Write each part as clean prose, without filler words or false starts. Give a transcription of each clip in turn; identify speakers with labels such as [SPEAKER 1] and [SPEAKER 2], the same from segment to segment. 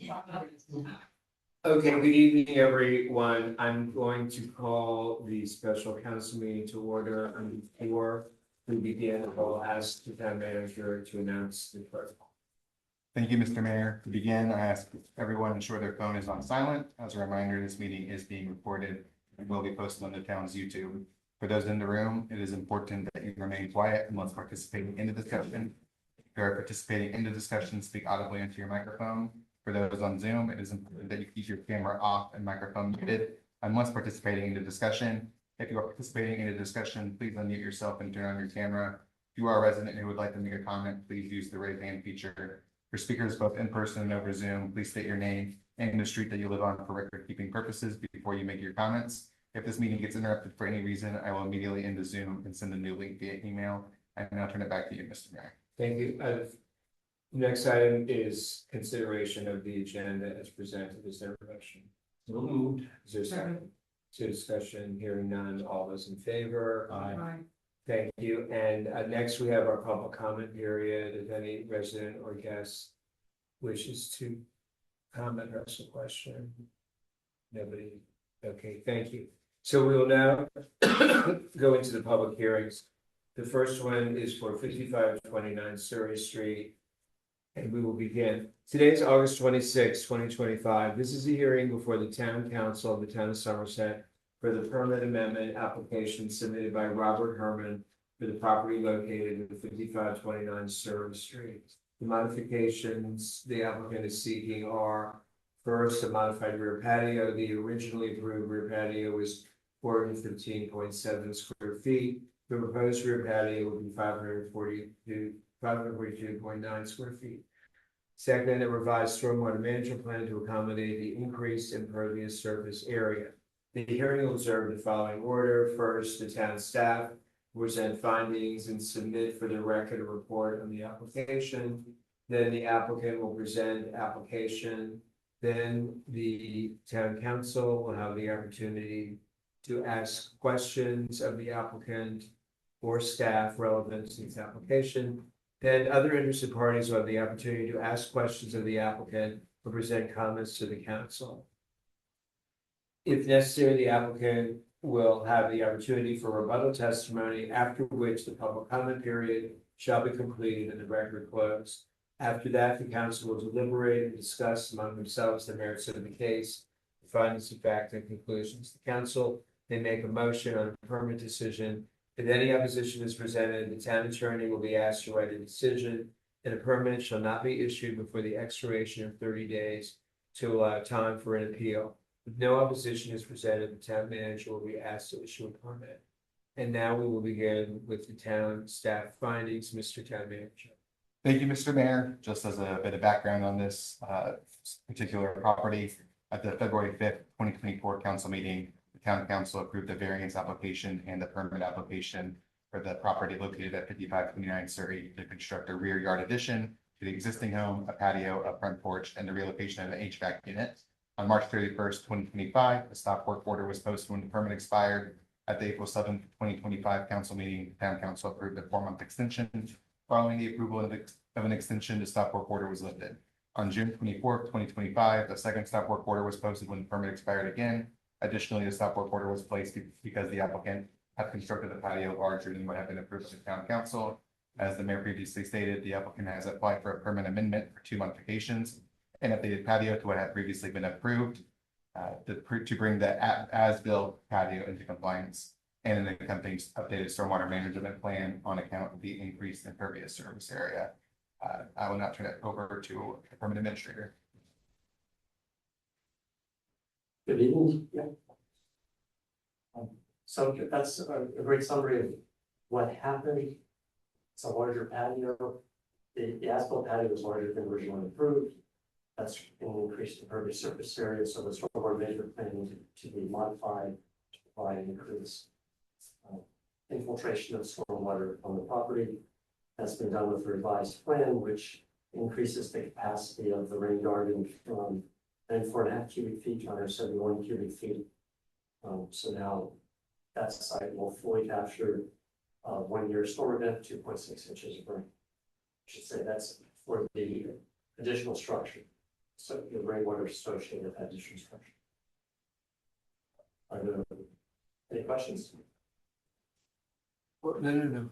[SPEAKER 1] Okay, good evening, everyone. I'm going to call the special council meeting to order. And before we begin, I'll ask the town manager to announce the clerk.
[SPEAKER 2] Thank you, Mr. Mayor. To begin, I ask everyone to ensure their phone is on silent. As a reminder, this meeting is being recorded and will be posted on the town's YouTube. For those in the room, it is important that you remain quiet unless participating in the discussion. If you are participating in the discussion, speak audibly into your microphone. For those on Zoom, it is important that you keep your camera off and microphone muted unless participating in the discussion. If you are participating in a discussion, please unmute yourself and turn on your camera. If you are a resident who would like to make a comment, please use the raise hand feature. For speakers both in person and over Zoom, please state your name and the street that you live on for record keeping purposes before you make your comments. If this meeting gets interrupted for any reason, I will immediately end the Zoom and send a new link via email. And now turn it back to you, Mr. Mayor.
[SPEAKER 1] Thank you. Next item is consideration of the agenda as presented. Is there a motion?
[SPEAKER 3] So moved.
[SPEAKER 1] Is there a second? To discussion, hearing none, all those in favor?
[SPEAKER 3] Aye.
[SPEAKER 1] Thank you. And next we have our public comment period. If any resident or guest wishes to comment or ask a question. Nobody. Okay, thank you. So we will now go into the public hearings. The first one is for 5529 Surrey Street. And we will begin. Today is August 26, 2025. This is a hearing before the Town Council of the Town of Somerset for the permit amendment application submitted by Robert Herman for the property located at 5529 Surrey Street. The modifications the applicant is seeking are: first, a modified rear patio. The originally approved rear patio was 415.7 square feet. The proposed rear patio would be 542.9 square feet. Second, a revised stormwater management plan to accommodate the increased impervious surface area. The hearing will observe the following order. First, the town staff will present findings and submit for the record a report on the application. Then the applicant will present application. Then the town council will have the opportunity to ask questions of the applicant or staff relevant to this application. Then other interested parties will have the opportunity to ask questions of the applicant or present comments to the council. If necessary, the applicant will have the opportunity for rebuttal testimony, after which the public comment period shall be completed and the record closed. After that, the council will deliberate and discuss among themselves the merits of the case, the findings of fact and conclusions. The council may make a motion on a permit decision. If any opposition is presented, the town attorney will be asked to write a decision, and a permit shall not be issued before the expiration of 30 days to allow time for an appeal. If no opposition is presented, the town manager will be asked to issue a permit. And now we will begin with the town staff findings. Mr. Town Manager.
[SPEAKER 2] Thank you, Mr. Mayor. Just as a bit of background on this particular property, at the February 5th, 2024 council meeting, the town council approved the variance application and the permit application for the property located at 5529 Surrey to construct a rear yard addition to the existing home, a patio, a front porch, and the relocation of an HVAC unit. On March 31st, 2025, a stop work order was posted when the permit expired. At the April 7th, 2025 council meeting, the town council approved a 4-month extension. Following the approval of an extension, the stop work order was lifted. On June 24th, 2025, a second stop work order was posted when the permit expired again. Additionally, the stop work order was placed because the applicant had constructed a patio larger than what had been approved by the town council. As the mayor previously stated, the applicant has applied for a permit amendment for 2 modifications: an updated patio to what had previously been approved, to bring the as-built patio into compliance, and an accompanying updated stormwater management plan on account of the increased impervious surface area. I will now turn it over to the permit administrator.
[SPEAKER 3] Good evening. Yeah. So that's a great summary of what happened. It's a larger patio. The asphalt patio was larger than originally approved. That's an increased impervious surface area, so the stormwater management plan needed to be modified to provide increased infiltration of stormwater on the property. That's been done with a revised plan, which increases the capacity of the rain garden from 94.5 cubic feet to 171 cubic feet. So now that site will fully capture 1 year storm event, 2.6 inches of rain. I should say that's for the additional structure. so the rainwater associated with that additional structure. Are there any questions?
[SPEAKER 1] Well, no.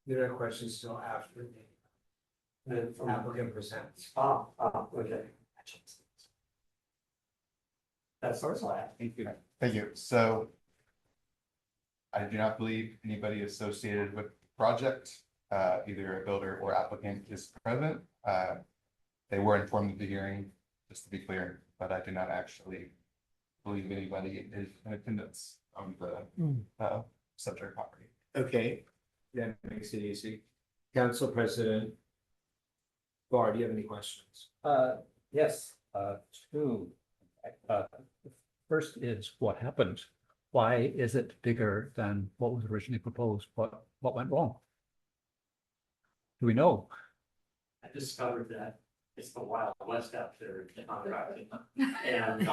[SPEAKER 1] There are questions still after
[SPEAKER 3] And
[SPEAKER 1] the
[SPEAKER 3] from
[SPEAKER 1] applicant presents.
[SPEAKER 3] Okay. That's all I have.
[SPEAKER 2] Thank you. Thank you. So I do not believe anybody associated with the project, either a builder or applicant is present. They were informed of the hearing, just to be clear, but I do not actually believe anybody is in attendance on the subject property.
[SPEAKER 1] Okay, that makes it easy. Council President Barr, do you have any questions?
[SPEAKER 4] Yes, two. First is what happened? Why is it bigger than what was originally proposed? What went wrong? Do we know?
[SPEAKER 3] I discovered that it's the Wild West out there in contracting. And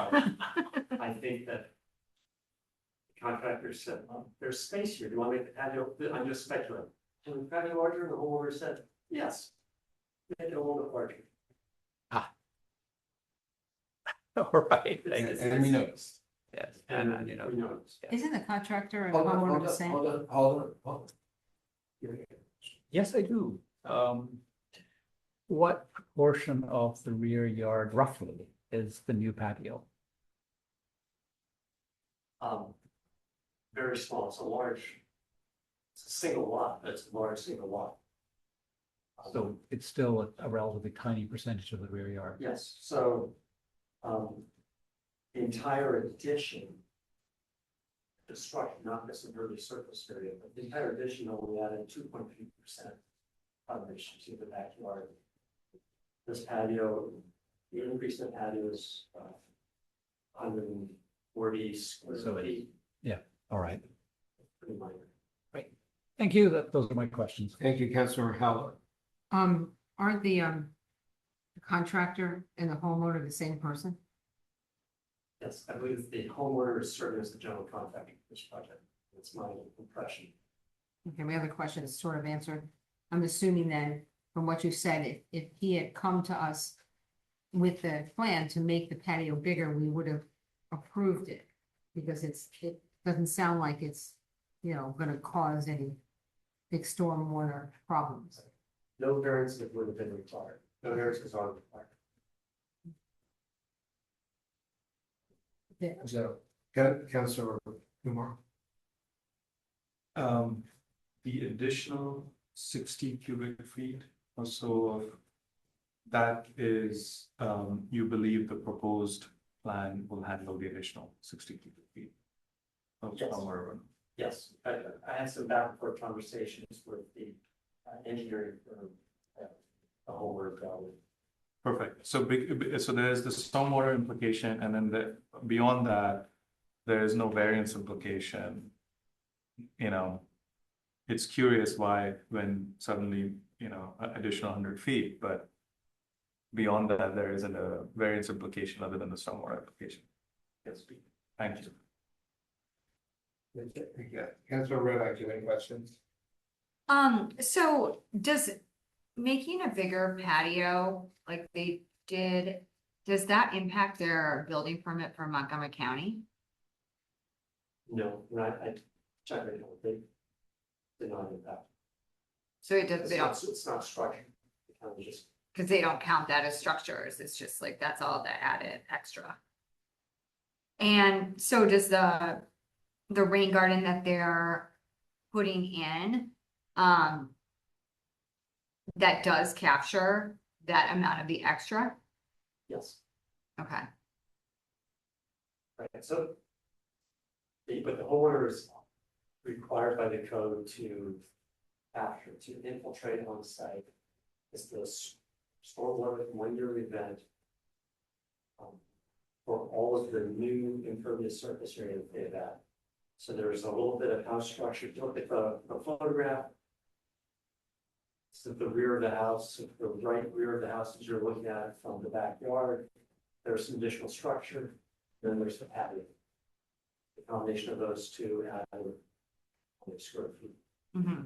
[SPEAKER 3] I think that the contractor said, there's space here. Do you want to make the patio? I'm just speculating. And the patio larger, the homeowner said, yes. Make it a little bit larger.
[SPEAKER 4] All right.
[SPEAKER 2] And we noticed.
[SPEAKER 4] Yes,
[SPEAKER 3] And
[SPEAKER 4] you know.
[SPEAKER 3] we noticed.
[SPEAKER 5] Isn't the contractor and
[SPEAKER 1] Hold on,
[SPEAKER 5] homeowner
[SPEAKER 1] hold
[SPEAKER 5] the
[SPEAKER 1] on,
[SPEAKER 5] same?
[SPEAKER 1] hold on.
[SPEAKER 4] Yes, I do. What portion of the rear yard roughly is the new patio?
[SPEAKER 3] Very small. It's a large, it's a single lot, but it's a large single lot.
[SPEAKER 4] So it's still a relatively tiny percentage of the rear yard.
[SPEAKER 3] Yes, so, the entire addition. The structure, not this impervious surface area, but the entire addition only added 2.3% coverage to the backyard. This patio, the increase in the patio is 140
[SPEAKER 4] So
[SPEAKER 3] square
[SPEAKER 4] it-
[SPEAKER 3] feet,
[SPEAKER 4] All right.
[SPEAKER 3] pretty minor.
[SPEAKER 4] Thank you. Those are my questions.
[SPEAKER 1] Thank you, Councilor Heller.
[SPEAKER 5] Aren't the contractor and the homeowner the same person?
[SPEAKER 3] Yes, I believe the homeowner is serving as the general contractor for this project. That's my impression.
[SPEAKER 5] Okay, my other question is sort of answered. I'm assuming then, from what you said, if he had come to us with the plan to make the patio bigger, we would have approved it. Because it doesn't sound like it's, gonna cause any big stormwater problems.
[SPEAKER 3] No variances would have been required. No variances are required.
[SPEAKER 1] So, Councilor Kumar.
[SPEAKER 6] The additional 60 cubic feet or so of that is, you believe the proposed plan will handle the additional 60 cubic feet of
[SPEAKER 3] Yes.
[SPEAKER 6] stormwater.
[SPEAKER 3] Yes, I had some back and forth conversations with the engineering firm. The whole work out.
[SPEAKER 6] Perfect. So so there's the stormwater implication, and then beyond that, there is no variance implication. It's curious why when suddenly, additional 100 feet, but beyond that, there isn't a variance implication other than the stormwater application.
[SPEAKER 3] Yes.
[SPEAKER 6] Thank you.
[SPEAKER 1] Yeah, Councilor Rovak, do you have any questions?
[SPEAKER 7] So does making a bigger patio like they did, does that impact their building permit for Montgomery County?
[SPEAKER 3] No, I checked it out. They did not impact.
[SPEAKER 7] So it does,
[SPEAKER 3] It's not structured. It kind of just,
[SPEAKER 7] because they don't count that as structures, it's just like, that's all the added extra. And so does the rain garden that they're putting in, that does capture that amount of the extra?
[SPEAKER 3] yes,
[SPEAKER 7] Okay,
[SPEAKER 3] right, so. But the homeowner is required by the code to infiltrate on the site. It's this stormwater 1-year event. For all of the new impervious surface area that they've had. So there's a little bit of house structure. If you look at the photograph. So the rear of the house, the right rear of the house as you're looking at it from the backyard. There's some additional structure, then there's the patio. The combination of those two added 100 square feet.
[SPEAKER 7] mhm.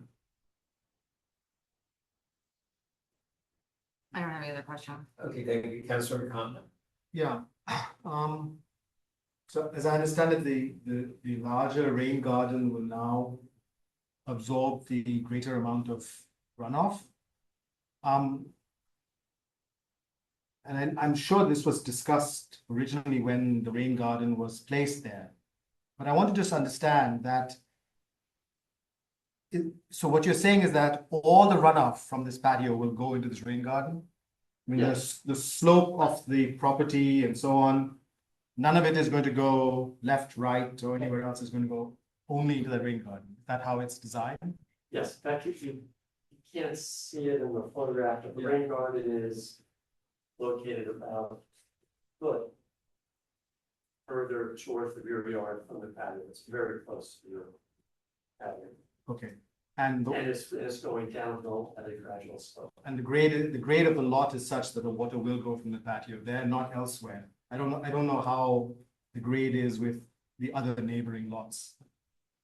[SPEAKER 7] I don't have any other question.
[SPEAKER 1] Okay, thank you, Councilor Khanna.
[SPEAKER 8] Yeah, um, so as I understand it, the larger rain garden will now absorb the greater amount of runoff. And I'm sure this was discussed originally when the rain garden was placed there. But I want to just understand that. So what you're saying is that all the runoff from this patio will go into this rain garden? I mean,
[SPEAKER 3] Yes.
[SPEAKER 8] the slope of the property and so on, none of it is going to go left, right, or anywhere else. Is going to go only into the rain garden. Is that how it's designed?
[SPEAKER 3] Yes, in fact, you can't see it in the photograph, but the rain garden is located about a foot further towards the rear yard from the patio. It's very close to your patio.
[SPEAKER 8] Okay, and
[SPEAKER 3] And it's going downhill at a gradual slope.
[SPEAKER 8] the grade of the lot is such that the water will go from the patio there, not elsewhere. I don't know how the grade is with the other neighboring lots.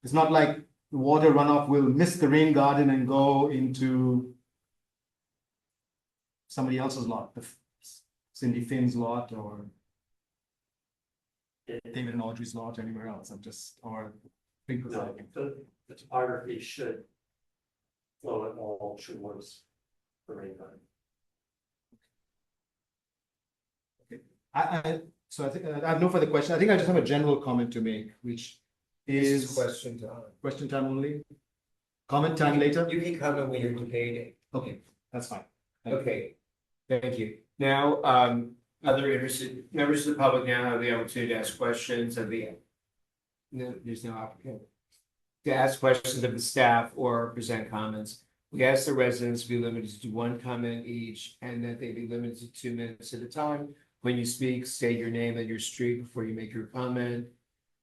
[SPEAKER 8] It's not like the water runoff will miss the rain garden and go into somebody else's lot, the Cindy Finn's lot or David and Audrey's lot, anywhere else.
[SPEAKER 3] No, the topography should flow it all towards the rain garden.
[SPEAKER 8] So I think I have no further question. I think I just have a general comment to make, which
[SPEAKER 1] This
[SPEAKER 8] is
[SPEAKER 1] is question time.
[SPEAKER 8] question time only. Comment time later?
[SPEAKER 1] You can comment when you're debating.
[SPEAKER 8] Okay, that's fine. Thank you.
[SPEAKER 1] Okay, thank you. Now, other interested members of the public now have the opportunity to ask questions of the. No, there's no opportunity. To ask questions of the staff or present comments. We ask the residents to be limited to one comment each and that they be limited to 2 minutes at a time. When you speak, state your name and your street before you make your comment.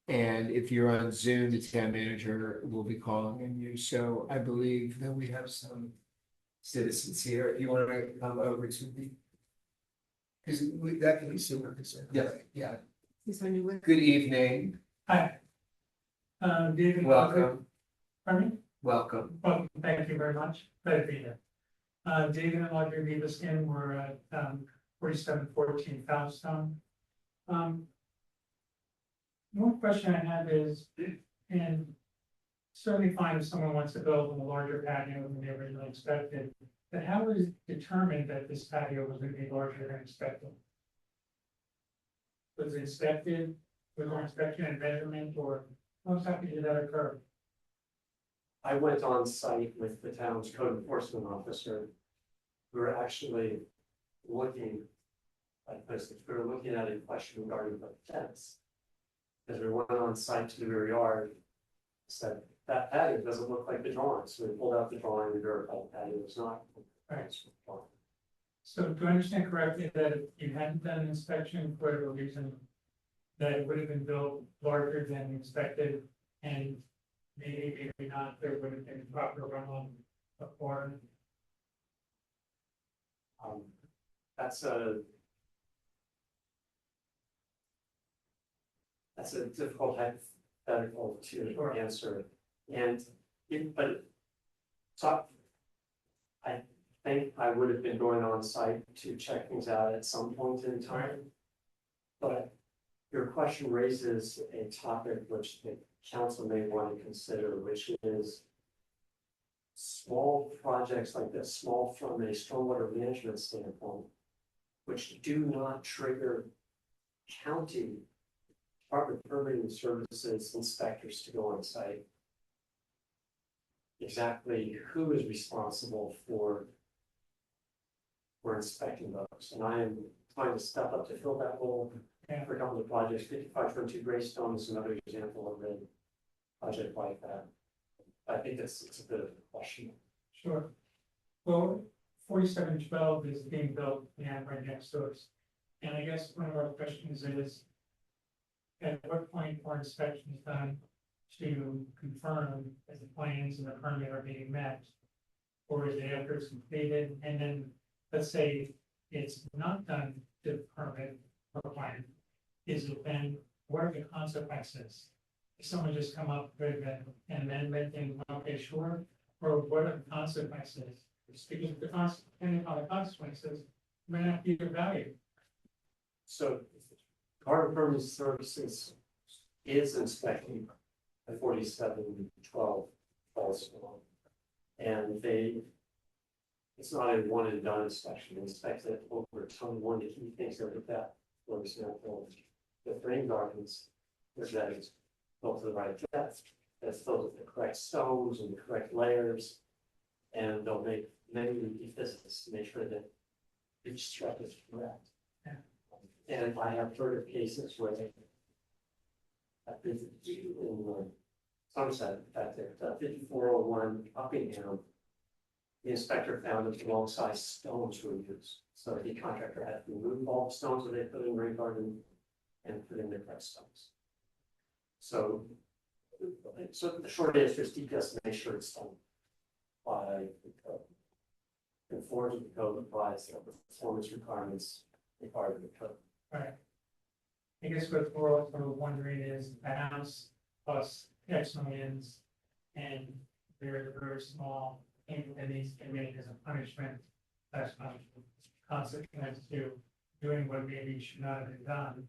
[SPEAKER 1] And if you're on Zoom, the town manager will be calling on you. So I believe that we have some citizens here. If you want to come over to the. Because that can be sooner. Yeah. Good evening.
[SPEAKER 9] Hi. David.
[SPEAKER 1] Welcome.
[SPEAKER 9] Pardon me?
[SPEAKER 1] Welcome.
[SPEAKER 9] Well, thank you very much. Glad to be here. David and Audrey Vivaskin were at 4714 Foundstone. One question I have is, and certainly fine if someone wants to build on a larger patio than they originally expected, but how was it determined that this patio was going to be larger than expected? Was it inspected, was there inspection and measurement, or how exactly did that occur?
[SPEAKER 3] I went on site with the town's code enforcement officer. We were actually looking at this, we were looking at a question regarding the fence. As we went on site to the rear yard, said that patio doesn't look like the drawing, so we pulled out the drawing and verified the patio was not.
[SPEAKER 9] Right. So do I understand correctly that if you hadn't done an inspection for whatever reason, that it would have been built larger than expected, and maybe not, there would have been proper runoff before?
[SPEAKER 3] That's a difficult hypothetical to answer, and so I think I would have been going on site to check things out at some point in time. But your question raises a topic which the council may want to consider, which is small projects like this, small from a stormwater management standpoint, which do not trigger county Department of Permitting Services inspectors to go on site. Exactly who is responsible for inspecting those, and I am trying to step up to fill that role. And for a couple of projects, 5522 Greystone is another example of a project like that. I think it's a bit of a question.
[SPEAKER 9] Sure. Well, 4712 is being built right next to us. And I guess one of our questions is, at what point are inspections done to confirm that the plans and the permit are being met? Or is it after it's completed? And then, let's say it's not done to the permit or plan. Is it then, what are the consequences? If someone just come up with an amendment and, okay, sure, or what are the consequences? Because depending on the consequences, may not be of value.
[SPEAKER 3] So Department of Permanent Services is inspecting the 4712 false alarm. And it's not a one and done inspection, they inspect it over time. One of the key things that look at, for example, the rain gardens, is that it's built to the right depth, that's filled with the correct stones and the correct layers. And they'll make many repeat visits to make sure that each step is correct. And I have heard of cases where they have been in Somerset, in fact, at 5401 Uppingham, the inspector found that the wrong size stones were used. So the contractor had to remove all the stones that they put in the rain garden and put in the correct stones. So the short answer is DPS to make sure it's done by the code. Conforms with the code, applies the performance requirements required of the code.
[SPEAKER 9] Right. I guess what we're also wondering is a house plus X millions and they're very small and these can make as a punishment. That's punishment consequence to doing what maybe should not have been done.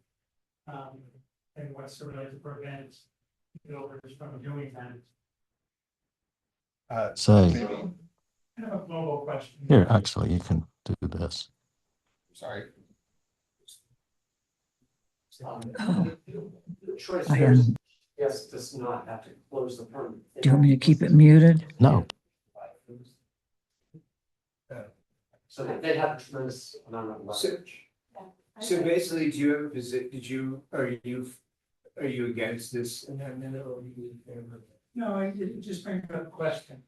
[SPEAKER 9] And what's the way to prevent builders from doing that?
[SPEAKER 10] Say,
[SPEAKER 9] Kind of a global question.
[SPEAKER 10] here, actually, you can do this.
[SPEAKER 2] Sorry.
[SPEAKER 3] The choice
[SPEAKER 11] I
[SPEAKER 3] there is,
[SPEAKER 11] am.
[SPEAKER 3] yes, does not have to close the permit.
[SPEAKER 11] Do you want me to keep it muted?
[SPEAKER 10] No,
[SPEAKER 3] So they have a tremendous amount of leverage.
[SPEAKER 1] So basically, do you have a are you against this amendment or are you in favor?
[SPEAKER 9] No, it just brings up a question,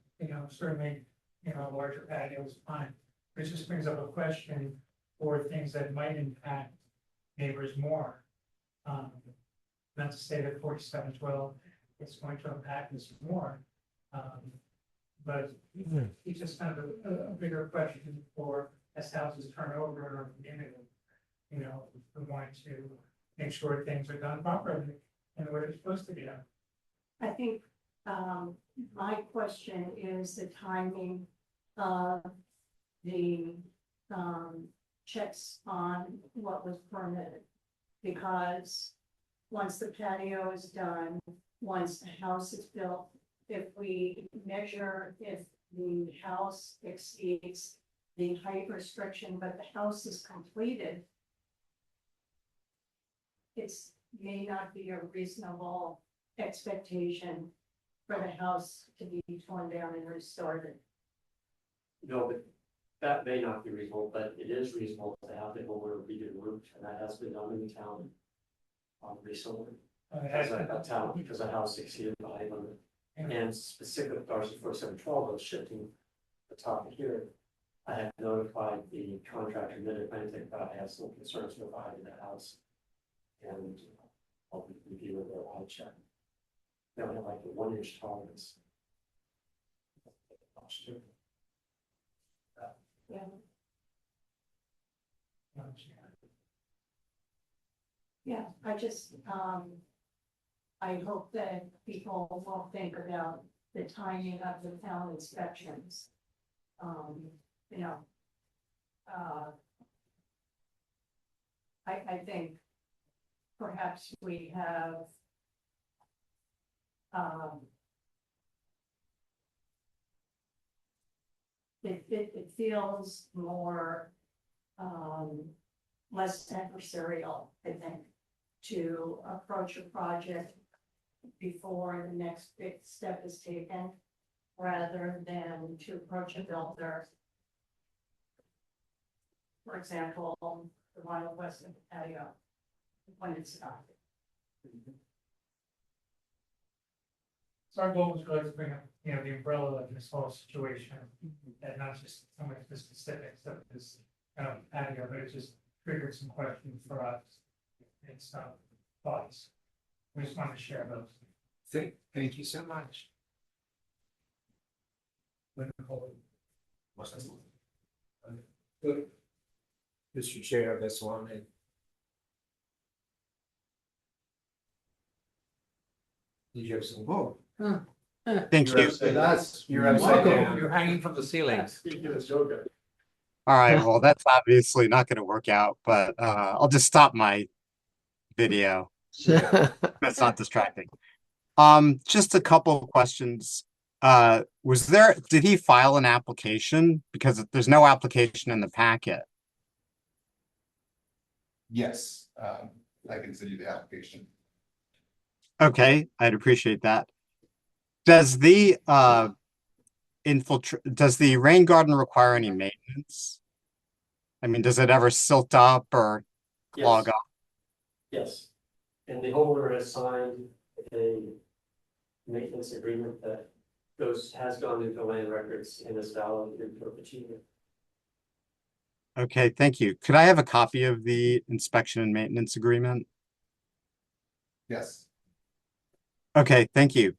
[SPEAKER 9] certainly, a larger patio is fine. It just brings up a question for things that might impact neighbors more. Not to say that 4712 is going to impact us more. But it's just kind of a bigger question for as houses turn over in our community. We want to make sure things are done properly and the way they're supposed to be done.
[SPEAKER 12] I think, my question is the timing of the, checks on what was permitted. Because once the patio is done, once the house is built, if we measure if the house exceeds the height restriction, but the house is completed, it's may not be a reasonable expectation for the house to be torn down and restored.
[SPEAKER 3] No, but that may not be reasonable, but it is reasonable to have the homeowner redo the roof, and that has been done in the town. Recently, because a house exceeded the height limit. And specific with RC 4712, I was shifting the topic here. I have notified the contractor Mid-Atlantic that I have some concerns with the height of the house. And I'll be reviewing their height check. They only have like a 1-inch tolerance.
[SPEAKER 12] Yeah. Yeah, I just, I hope that people will think about the timing of the town inspections. I think perhaps we have it feels more less adversarial, I think, to approach a project before the next big step is taken, rather than to approach a builder. For example, the one west of the patio, when it's not.
[SPEAKER 9] So our goal was really to bring up, the umbrella of this whole situation, and not just so much the specifics of this patio, but it just triggered some questions for us and some thoughts. We just wanted to share those.
[SPEAKER 1] Thank you so much. Good. Mr. Chair, that's one. Did you have some vote?
[SPEAKER 10] Thank you.
[SPEAKER 1] You're upside down.
[SPEAKER 4] You're hanging from the ceiling.
[SPEAKER 3] Speaking of yoga.
[SPEAKER 2] All right, well, that's obviously not going to work out, but I'll just stop my video. That's not distracting. Just a couple of questions. Did he file an application? Because there's no application in the packet. Yes, I can send you the application. Okay, I'd appreciate that. Does the does the rain garden require any maintenance? I mean, does it ever silt up or clog
[SPEAKER 3] Yes.
[SPEAKER 2] up?
[SPEAKER 3] Yes, and the homeowner has signed a maintenance agreement that has gone into land records and is valid in perpetuity.
[SPEAKER 2] Okay, thank you. Could I have a copy of the inspection and maintenance agreement? Yes. Okay, thank you.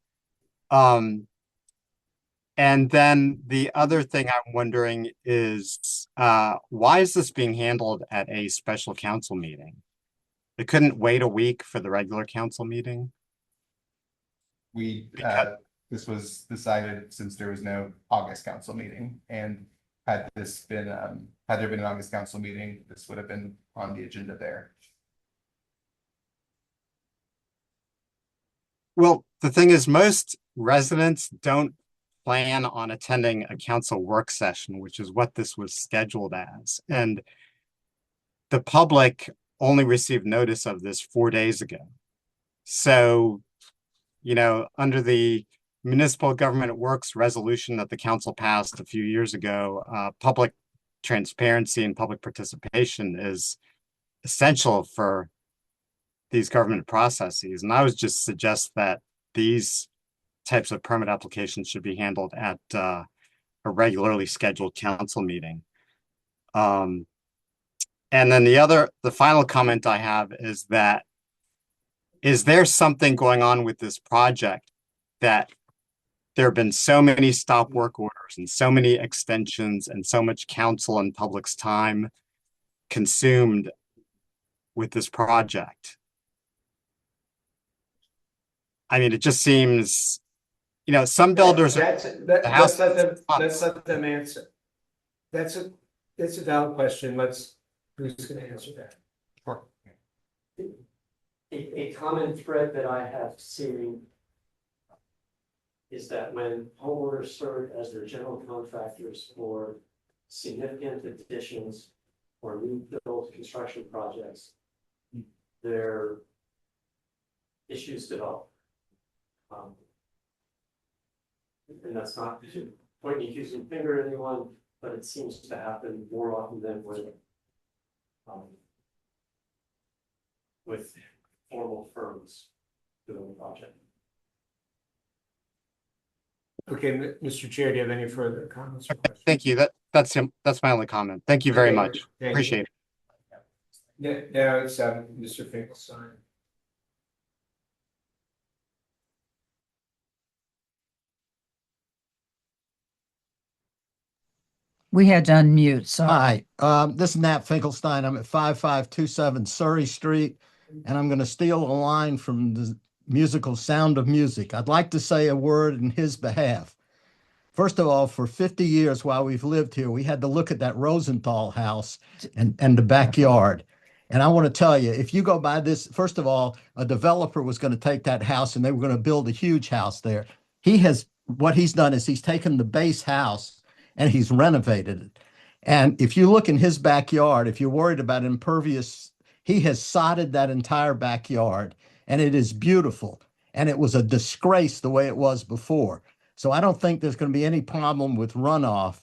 [SPEAKER 2] And then the other thing I'm wondering is, why is this being handled at a special council meeting? It couldn't wait a week for the regular council meeting? This was decided since there was no August council meeting, and had there been an August council meeting, this would have been on the agenda there. Well, the thing is, most residents don't plan on attending a council work session, which is what this was scheduled as. And the public only received notice of this 4 days ago. So, under the Municipal Government at Works resolution that the council passed a few years ago, public transparency and public participation is essential for these government processes. And I would just suggest that these types of permit applications should be handled at a regularly scheduled council meeting. And then the final comment I have is that, is there something going on with this project that there have been so many stop work orders and so many extensions and so much council and public's time consumed with this project? I mean, it just seems, some builders
[SPEAKER 1] Let's let them answer. That's a valid question. Who's gonna answer that?
[SPEAKER 2] Sure.
[SPEAKER 3] A common thread that I have seen is that when homeowners serve as their general contractors for significant additions or new build construction projects, their issues develop. And that's not pointing accusing finger at anyone, but it seems to happen more often than with formal firms doing the project.
[SPEAKER 1] Okay, Mr. Chair, do you have any further comments or questions?
[SPEAKER 2] Thank you. That's my only comment. Thank you very
[SPEAKER 1] Okay,
[SPEAKER 2] much.
[SPEAKER 1] thank you.
[SPEAKER 2] Appreciate it.
[SPEAKER 1] Now it's Mr. Finkelstein.
[SPEAKER 11] We had to unmute, so.
[SPEAKER 10] Hi, this is Nat Finkelstein. I'm at 5527 Surrey Street, and I'm going to steal a line from the musical Sound of Music. I'd like to say a word in his behalf. First of all, for 50 years while we've lived here, we had to look at that Rosenthal house and the backyard. And I want to tell you, if you go by this, first of all, a developer was going to take that house and they were going to build a huge house there. What he's done is he's taken the base house and he's renovated it. And if you look in his backyard, if you're worried about impervious, he has sodded that entire backyard, and it is beautiful. And it was a disgrace the way it was before. So I don't think there's going to be any problem with runoff,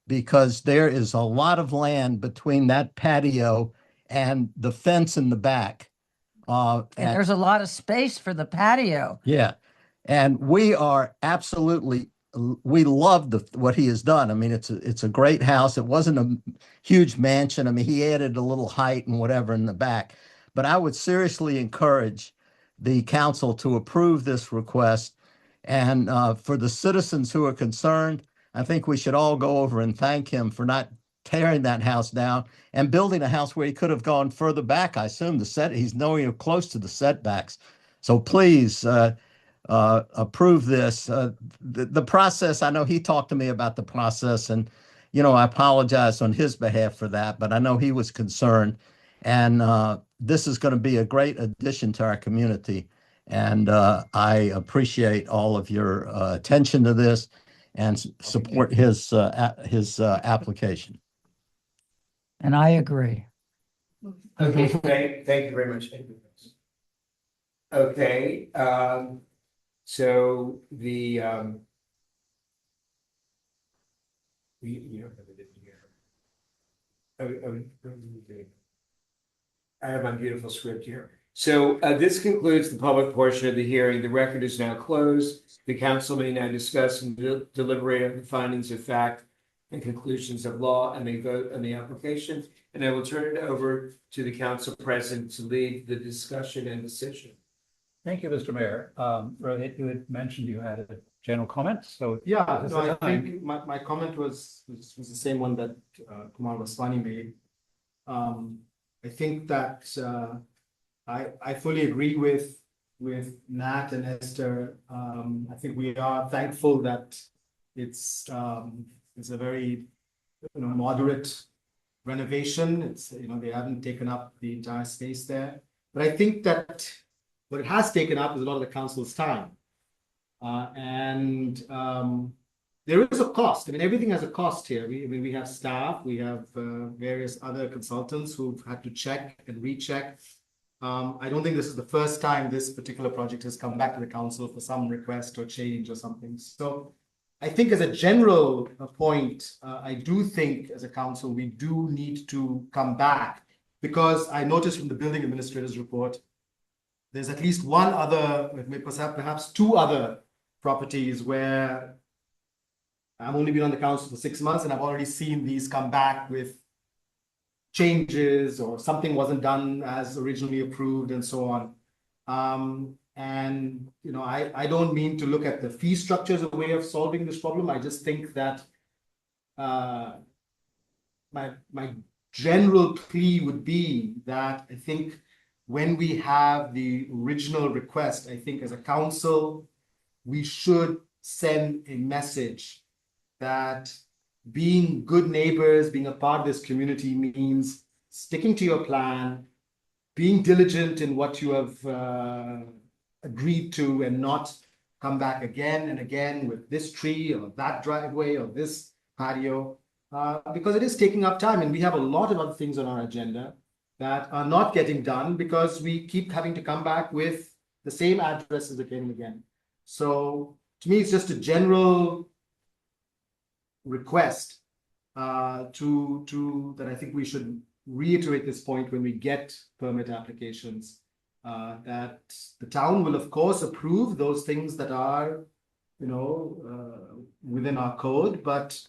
[SPEAKER 10] because there is a lot of land between that patio and the fence in the back.
[SPEAKER 11] And there's a lot of space for the patio.
[SPEAKER 10] Yeah. And we are absolutely, we love what he has done. I mean, it's a great house. It wasn't a huge mansion. I mean, he added a little height and whatever in the back. But I would seriously encourage the council to approve this request. And for the citizens who are concerned, I think we should all go over and thank him for not tearing that house down and building a house where he could have gone further back. I assume he's nowhere close to the setbacks. So please approve this. The process, I know he talked to me about the process, and I apologize on his behalf for that, but I know he was concerned. And this is going to be a great addition to our community. And I appreciate all of your attention to this and support his application.
[SPEAKER 11] And I agree.
[SPEAKER 1] Okay, thank you very much. Okay, so the, you don't have it in here. I have my beautiful script here. So this concludes the public portion of the hearing. The record is now closed. The council may now discuss and deliberate on the findings of fact and conclusions of law and may vote on the application. And I will turn it over to the council president to lead the discussion and decision.
[SPEAKER 4] Thank you, Mr. Mayor. Rohit, you had mentioned you had a general comment, so.
[SPEAKER 8] Yeah,
[SPEAKER 4] this is
[SPEAKER 8] no,
[SPEAKER 4] the
[SPEAKER 8] I
[SPEAKER 4] time.
[SPEAKER 8] think my comment was the same one that Kumar Vaswani made. I think that I fully agree with Nat and Esther. I think we are thankful that it's a very moderate renovation. It's they haven't taken up the entire space there, but I think that what it has taken up is a lot of the council's time. And there is a cost. I mean, everything has a cost here. We have staff, we have various other consultants who've had to check and recheck. I don't think this is the first time this particular project has come back to the council for some request or change or something. So I think as a general point, I do think as a council, we do need to come back, because I noticed from the building administrator's report, there's at least one other, perhaps two other properties where I've only been on the council for 6 months and I've already seen these come back with changes or something wasn't done as originally approved and so on. And I don't mean to look at the fee structure as a way of solving this problem. I just think that my general plea would be that I think when we have the original request, I think as a council, we should send a message that being good neighbors, being a part of this community means sticking to your plan, being diligent in what you have agreed to, and not come back again and again with this tree or that driveway or this patio, because it is taking up time and we have a lot of other things on our agenda that are not getting done because we keep having to come back with the same addresses again and again. So to me, it's just a general request that I think we should reiterate this point when we get permit applications, that the town will of course approve those things that are within our code, but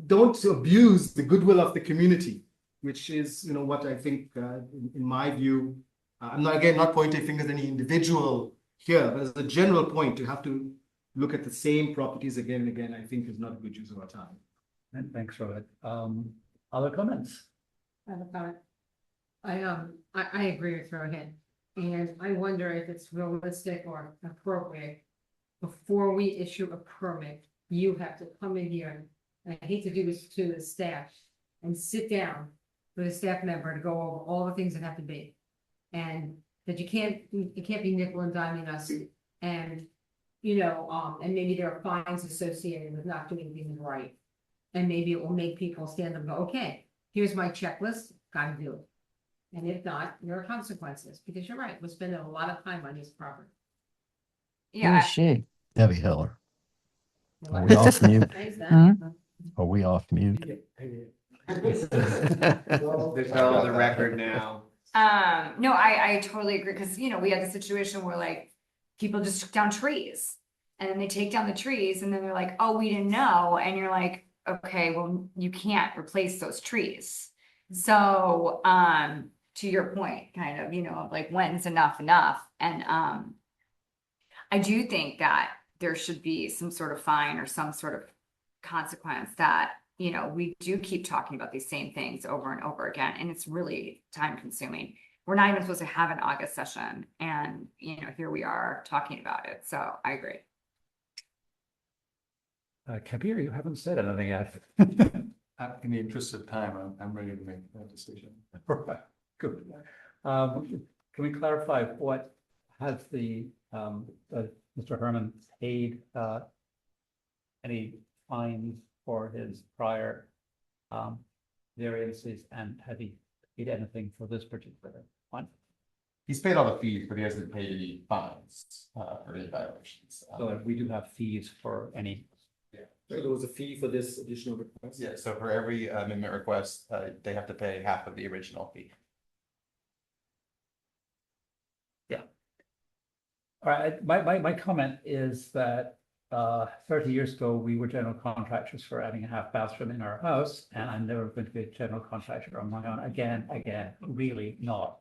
[SPEAKER 8] don't abuse the goodwill of the community, which is what I think in my view, I'm not pointing fingers at any individual here, but as a general point, to have to look at the same properties again and again, I think is not a good use of our time.
[SPEAKER 4] And thanks, Rohit. Other comments?
[SPEAKER 5] I have a comment. I agree with Rohit, and I wonder if it's realistic or appropriate. Before we issue a permit, you have to come in here, and I hate to do this to the staff, and sit down with a staff member to go over all the things that have to be. And that you can't be nickel and diming us, and and maybe there are fines associated with not doing things right. And maybe it will make people stand up and go, okay, here's my checklist, gotta do it. And if not, there are consequences, because you're right, we're spending a lot of time on this property.
[SPEAKER 11] Who
[SPEAKER 7] Yeah,
[SPEAKER 11] is she?
[SPEAKER 10] Debbie Hiller. Are we off mute?
[SPEAKER 5] Thanks,
[SPEAKER 11] Hmm?
[SPEAKER 5] Dan.
[SPEAKER 10] Are we off mute?
[SPEAKER 1] There's all the record now.
[SPEAKER 7] no, I totally agree, because we had the situation where like people just took down trees. And then they take down the trees and then they're like, oh, we didn't know. And you're like, okay, well, you can't replace those trees. So, to your point, kind of, like when's enough? And, I do think that there should be some sort of fine or some sort of consequence that, we do keep talking about these same things over and over again. And it's really time consuming. We're not even supposed to have an August session. And, here we are talking about it. So I agree.
[SPEAKER 4] Kabir, you haven't said anything yet.
[SPEAKER 6] In the interest of time, I'm ready to make that decision.
[SPEAKER 4] Right, good. Can we clarify what has Mr. Herman paid, any fines for his prior, variances, and have he paid anything for this particular one?
[SPEAKER 2] He's paid all the fees, but he hasn't paid any fines, for any violations.
[SPEAKER 4] So we do have fees for any,
[SPEAKER 8] So there was a fee for this additional request?
[SPEAKER 2] Yeah, so for every amendment request, they have to pay half of the original fee.
[SPEAKER 4] all right, my comment is that 30 years ago, we were general contractors for adding a half bathroom in our house, and I'm never going to be a general contractor on my own again, really not.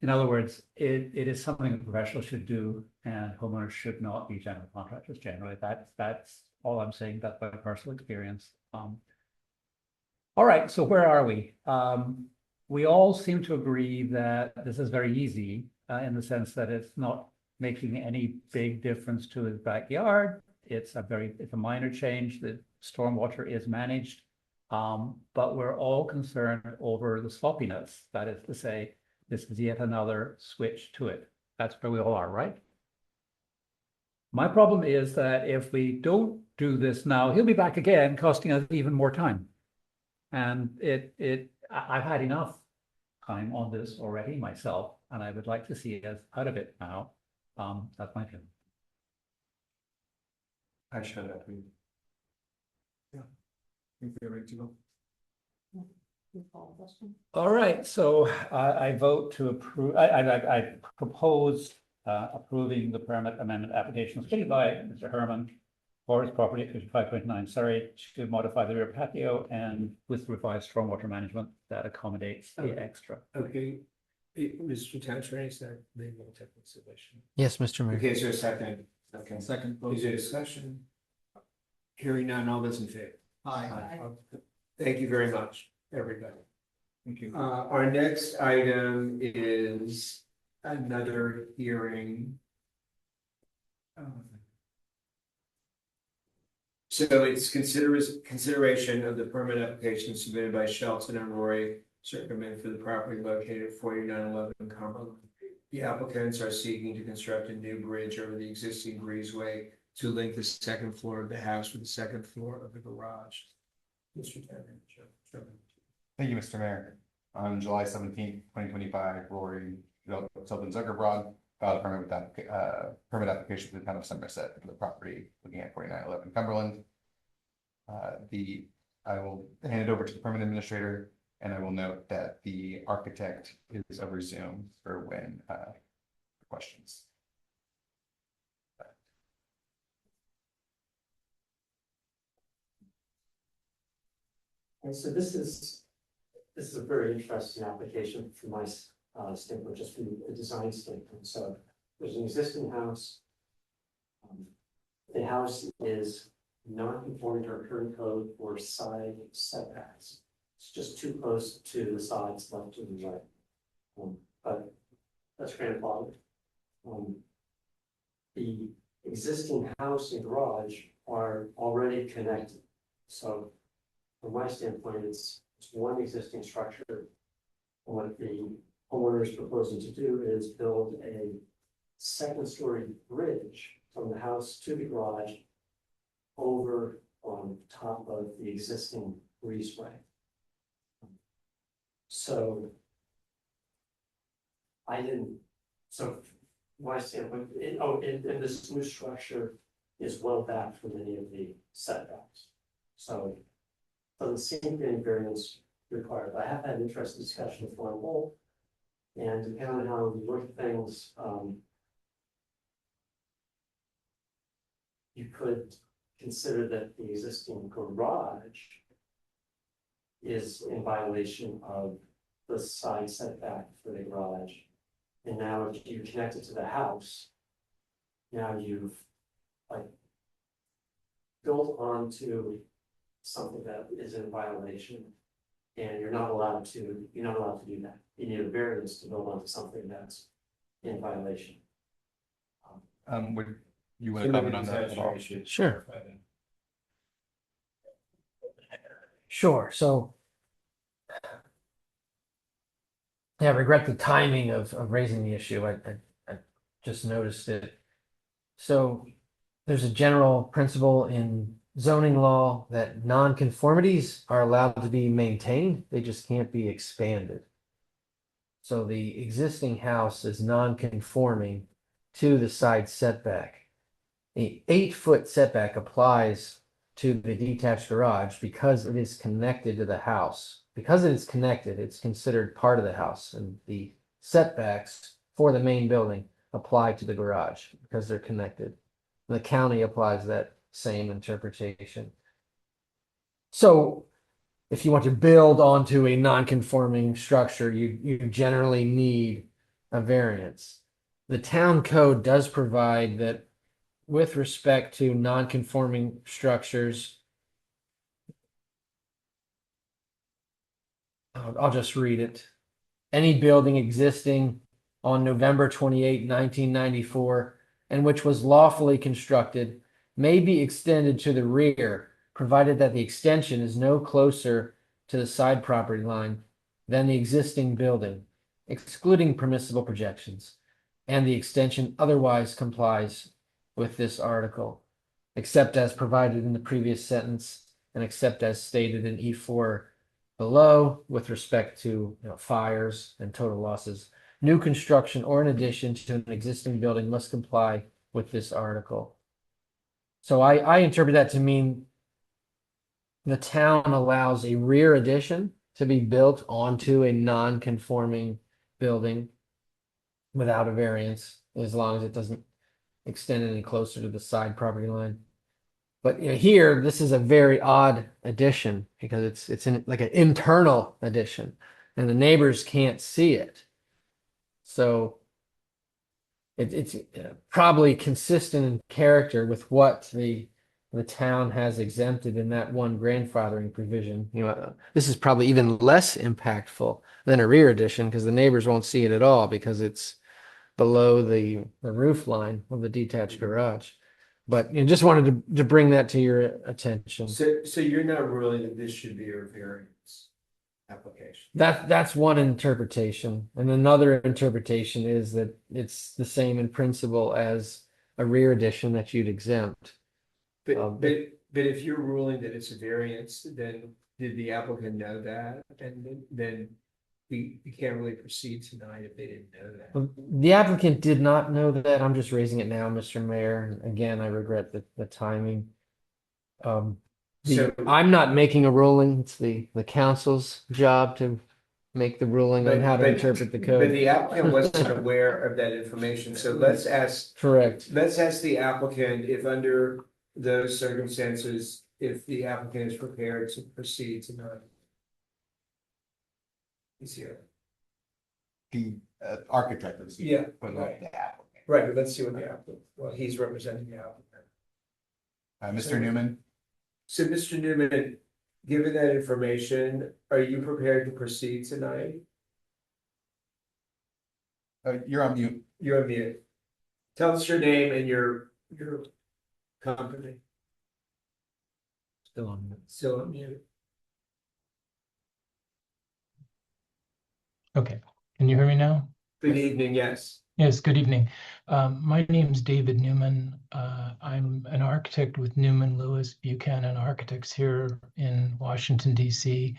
[SPEAKER 4] In other words, it is something a professional should do, and homeowners should not be general contractors generally. That's all I'm saying. That's my personal experience. All right, so where are we? We all seem to agree that this is very easy in the sense that it's not making any big difference to his backyard. It's a minor change. The stormwater is managed, but we're all concerned over the sloppiness. That is to say, this is yet another switch to it. That's where we all are, right? My problem is that if we don't do this now, he'll be back again, costing us even more time. And I've had enough time on this already myself, and I would like to see us out of it now. That's my feeling.
[SPEAKER 6] I share that with you.
[SPEAKER 8] I think we're ready to go.
[SPEAKER 4] All right, so I vote to approve, I propose approving the permit amendment application submitted by Mr. Herman for his property at 55.9 Surrey to modify the rear patio and with revised stormwater management that accommodates the extra.
[SPEAKER 1] Okay, Mr. Town Attorney, is that legal technical submission?
[SPEAKER 10] Yes, Mr. Mayor.
[SPEAKER 1] Okay, is there a second? Okay,
[SPEAKER 8] Second.
[SPEAKER 1] is there discussion? Hearing none, all those in favor?
[SPEAKER 8] Aye.
[SPEAKER 1] Thank you very much, everybody.
[SPEAKER 8] Thank you.
[SPEAKER 1] Our next item is another hearing. So it's consideration of the permit application submitted by Shelton and Roy Circumvent for the property located at 4911 Cumberland. The applicants are seeking to construct a new bridge over the existing breezeway to link the second floor of the house with the second floor of the garage. Mr. Chairman.
[SPEAKER 2] Thank you, Mr. Mayor. On July 17th, 2025, Rory Sylvan Zuckerbrod filed a permit with that permit application for the town of Somerset for the property looking at 4911 Cumberland. I will hand it over to the permit administrator, and I will note that the architect is over Zoom for when questions.
[SPEAKER 3] And so this is a very interesting application from my standpoint, just from the design standpoint. So there's an existing house. The house is not conforming to our current code for side setbacks. It's just too close to the sides left to the right. But that's grandfathered. The existing house and garage are already connected. So from my standpoint, it's one existing structure. And what the homeowner is proposing to do is build a second-story bridge from the house to the garage over on top of the existing breezeway. So my standpoint, and this new structure is well back from any of the setbacks. So doesn't seem to be any variance required. I have had interesting discussion with Warren Wolf, and depending on how we look at things, you could consider that the existing garage is in violation of the side setback for the garage. And now if you connect it to the house, now you've built onto something that is in violation, and you're not allowed to do that. You need a variance to build onto something that's in violation.
[SPEAKER 2] Would you want to comment on that at all?
[SPEAKER 10] Sure.
[SPEAKER 13] Sure. So yeah, I regret the timing of raising the issue. I just noticed it. So there's a general principle in zoning law that nonconformities are allowed to be maintained. They just can't be expanded. So the existing house is non-conforming to the side setback. The 8-foot setback applies to the detached garage because it is connected to the house. Because it is connected, it's considered part of the house, and the setbacks for the main building apply to the garage because they're connected. The county applies that same interpretation. So if you want to build onto a non-conforming structure, you generally need a variance. The town code does provide that with respect to non-conforming structures, I'll just read it. Any building existing on November 28, 1994, and which was lawfully constructed may be extended to the rear, provided that the extension is no closer to the side property line than the existing building, excluding permissible projections, and the extension otherwise complies with this article, except as provided in the previous sentence and except as stated in E4 below with respect to fires and total losses. New construction or an addition to an existing building must comply with this article. So I interpret that to mean the town allows a rear addition to be built onto a non-conforming building without a variance, as long as it doesn't extend any closer to the side property line. But here, this is a very odd addition because it's in like an internal addition, and the neighbors can't see it. So it's probably consistent in character with what the town has exempted in that one grandfathering provision. This is probably even less impactful than a rear addition because the neighbors won't see it at all because it's below the roof line of the detached garage. But just wanted to bring that to your attention.
[SPEAKER 1] So you're not ruling that this should be a variance application?
[SPEAKER 13] That's one interpretation. And another interpretation is that it's the same in principle as a rear addition that you'd exempt.
[SPEAKER 1] But if you're ruling that it's a variance, then did the applicant know that? And then we can't really proceed tonight if they didn't know that.
[SPEAKER 13] The applicant did not know that. I'm just raising it now, Mr. Mayor. Again, I regret the timing. I'm not making a ruling. It's the council's job to make the ruling on how to interpret the code.
[SPEAKER 1] But the applicant wasn't aware of that information, so let's ask.
[SPEAKER 13] Correct.
[SPEAKER 1] Let's ask the applicant if under those circumstances, if the applicant is prepared to proceed tonight. He's here.
[SPEAKER 2] The architect is.
[SPEAKER 1] Yeah,
[SPEAKER 2] But not the applicant.
[SPEAKER 1] Right, but let's see what the applicant, well, he's representing the applicant.
[SPEAKER 2] Mr. Newman?
[SPEAKER 1] So, Mr. Newman, given that information, are you prepared to proceed tonight?
[SPEAKER 2] You're on mute.
[SPEAKER 1] You're on mute. Tell us your name and your company.
[SPEAKER 13] Still on.
[SPEAKER 1] Still on mute.
[SPEAKER 14] Okay, can you hear me now?
[SPEAKER 1] Good evening, yes.
[SPEAKER 14] Yes, good evening. My name is David Newman. I'm an architect with Newman Lewis Buchanan Architects here in Washington, D.C.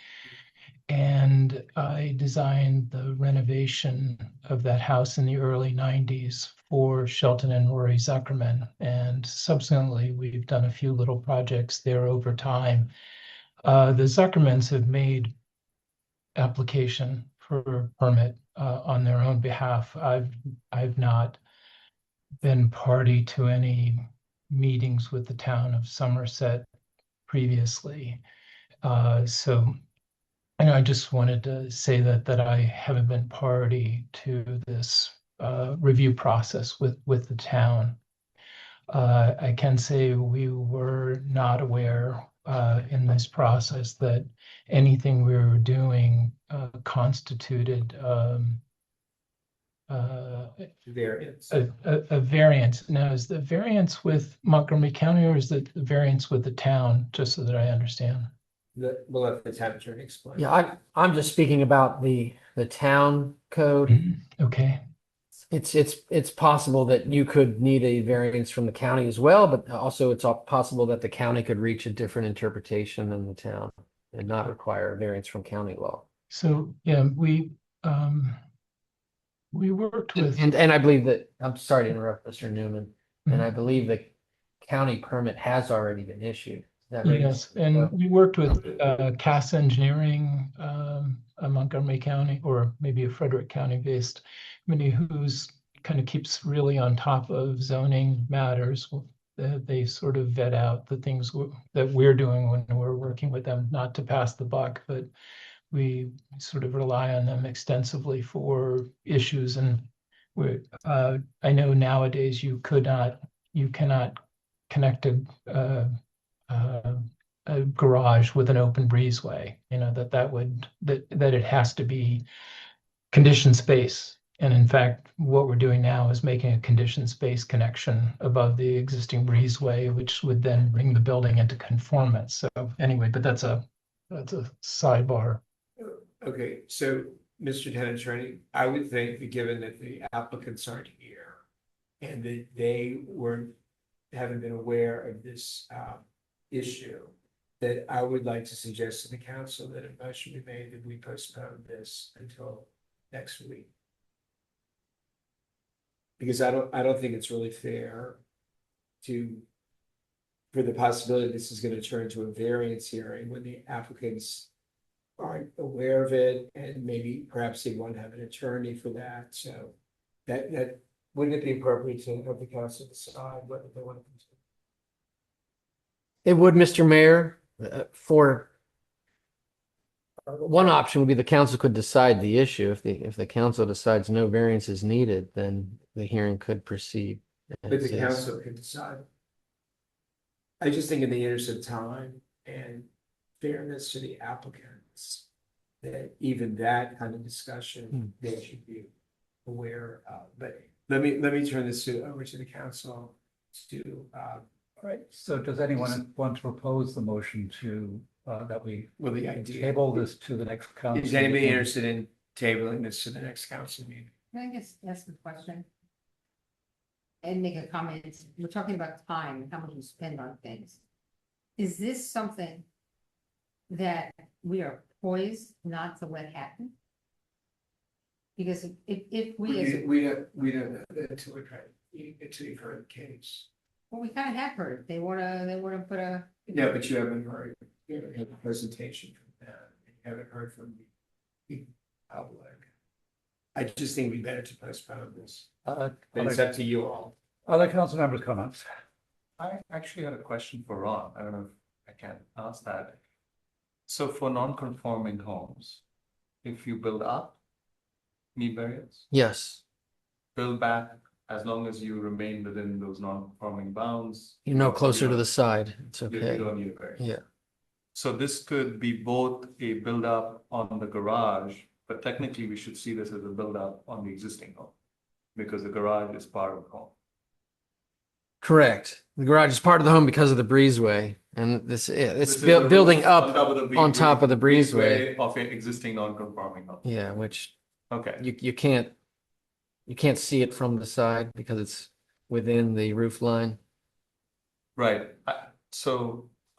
[SPEAKER 14] And I designed the renovation of that house in the early 90s for Shelton and Rory Zuckerman. And subsequently, we've done a few little projects there over time. The Zuckermans have made application for permit on their own behalf. I've not been party to any meetings with the town of Somerset previously. So I just wanted to say that I haven't been party to this review process with the town. I can say we were not aware in this process that anything we were doing constituted
[SPEAKER 1] Variance.
[SPEAKER 14] a variance. Now, is the variance with Montgomery County or is the variance with the town, just so that I understand?
[SPEAKER 1] We'll let the town attorney explain.
[SPEAKER 13] Yeah, I'm just speaking about the town code.
[SPEAKER 14] Mhm. Okay,
[SPEAKER 13] It's possible that you could need a variance from the county as well, but also it's possible that the county could reach a different interpretation than the town and not require a variance from county law.
[SPEAKER 14] so, yeah, we worked with.
[SPEAKER 13] And I believe that, I'm sorry to interrupt, Mr. Newman, and
[SPEAKER 14] Mhm.
[SPEAKER 13] I believe the county permit has already been issued. Is that right?
[SPEAKER 14] Yes, and we worked with CAS Engineering, a Montgomery County, or maybe a Frederick County based committee who's kind of keeps really on top of zoning matters. They sort of vet out the things that we're doing when we're working with them, not to pass the buck, but we sort of rely on them extensively for issues. And I know nowadays you cannot connect a garage with an open breezeway, that it has to be conditioned space. And in fact, what we're doing now is making a conditioned space connection above the existing breezeway, which would then bring the building into conformance. So anyway, but that's a sidebar.
[SPEAKER 1] Okay, so Mr. Town Attorney, I would think that given that the applicants aren't here and that they haven't been aware of this issue, that I would like to suggest to the council that a motion be made that we postpone this until next week. Because I don't think it's really fair for the possibility this is gonna turn into a variance hearing when the applicants aren't aware of it, and maybe perhaps they won't have an attorney for that, so that wouldn't it be appropriate to have the council decide whether they want to continue?
[SPEAKER 13] It would, Mr. Mayor, for one option would be the council could decide the issue. If the council decides no variance is needed, then the hearing could proceed.
[SPEAKER 1] But the council could decide. I just think in the interest of time and fairness to the applicants, that even that kind of discussion, they should be aware of. But let me turn this over to the council to
[SPEAKER 4] All right, so does anyone want to propose the motion to, that we
[SPEAKER 1] the idea.
[SPEAKER 4] table this to the next council?
[SPEAKER 1] Is anybody
[SPEAKER 4] meeting?
[SPEAKER 1] interested in tabling this to the next council meeting?
[SPEAKER 5] Can I just ask a question? And make a comment. We're talking about time and how much we spend on things. Is this something that we are poised not to let happen? Because if we as a,
[SPEAKER 1] We don't know that until you've heard the case.
[SPEAKER 5] well, we kind of have heard, they wanna put a,
[SPEAKER 1] No, but you haven't heard a presentation from them. You haven't heard from the public. I just think it'd be better to postpone this. But it's up to you all.
[SPEAKER 4] Other council members' comments?
[SPEAKER 6] I actually had a question for Ron. I don't know if I can ask that. So for non-conforming homes, if you build up, need variance?
[SPEAKER 13] Yes,
[SPEAKER 6] Build back, as long as you remain within those non-conforming bounds.
[SPEAKER 13] closer to the side, it's
[SPEAKER 6] You
[SPEAKER 13] okay.
[SPEAKER 6] don't need a variance.
[SPEAKER 13] Yeah.
[SPEAKER 6] So this could be both a build up on the garage, but technically we should see this as a build up on the existing home. Because the garage is part of the home.
[SPEAKER 13] Correct. The garage is part of the home because of the breezeway, and it's
[SPEAKER 6] This is
[SPEAKER 13] building
[SPEAKER 6] roof
[SPEAKER 13] up
[SPEAKER 6] on top of the
[SPEAKER 13] breezeway.
[SPEAKER 6] of an existing non-conforming home.
[SPEAKER 13] Yeah, which
[SPEAKER 6] Okay,
[SPEAKER 13] you can't see it from the side because it's within the roof line.
[SPEAKER 6] right.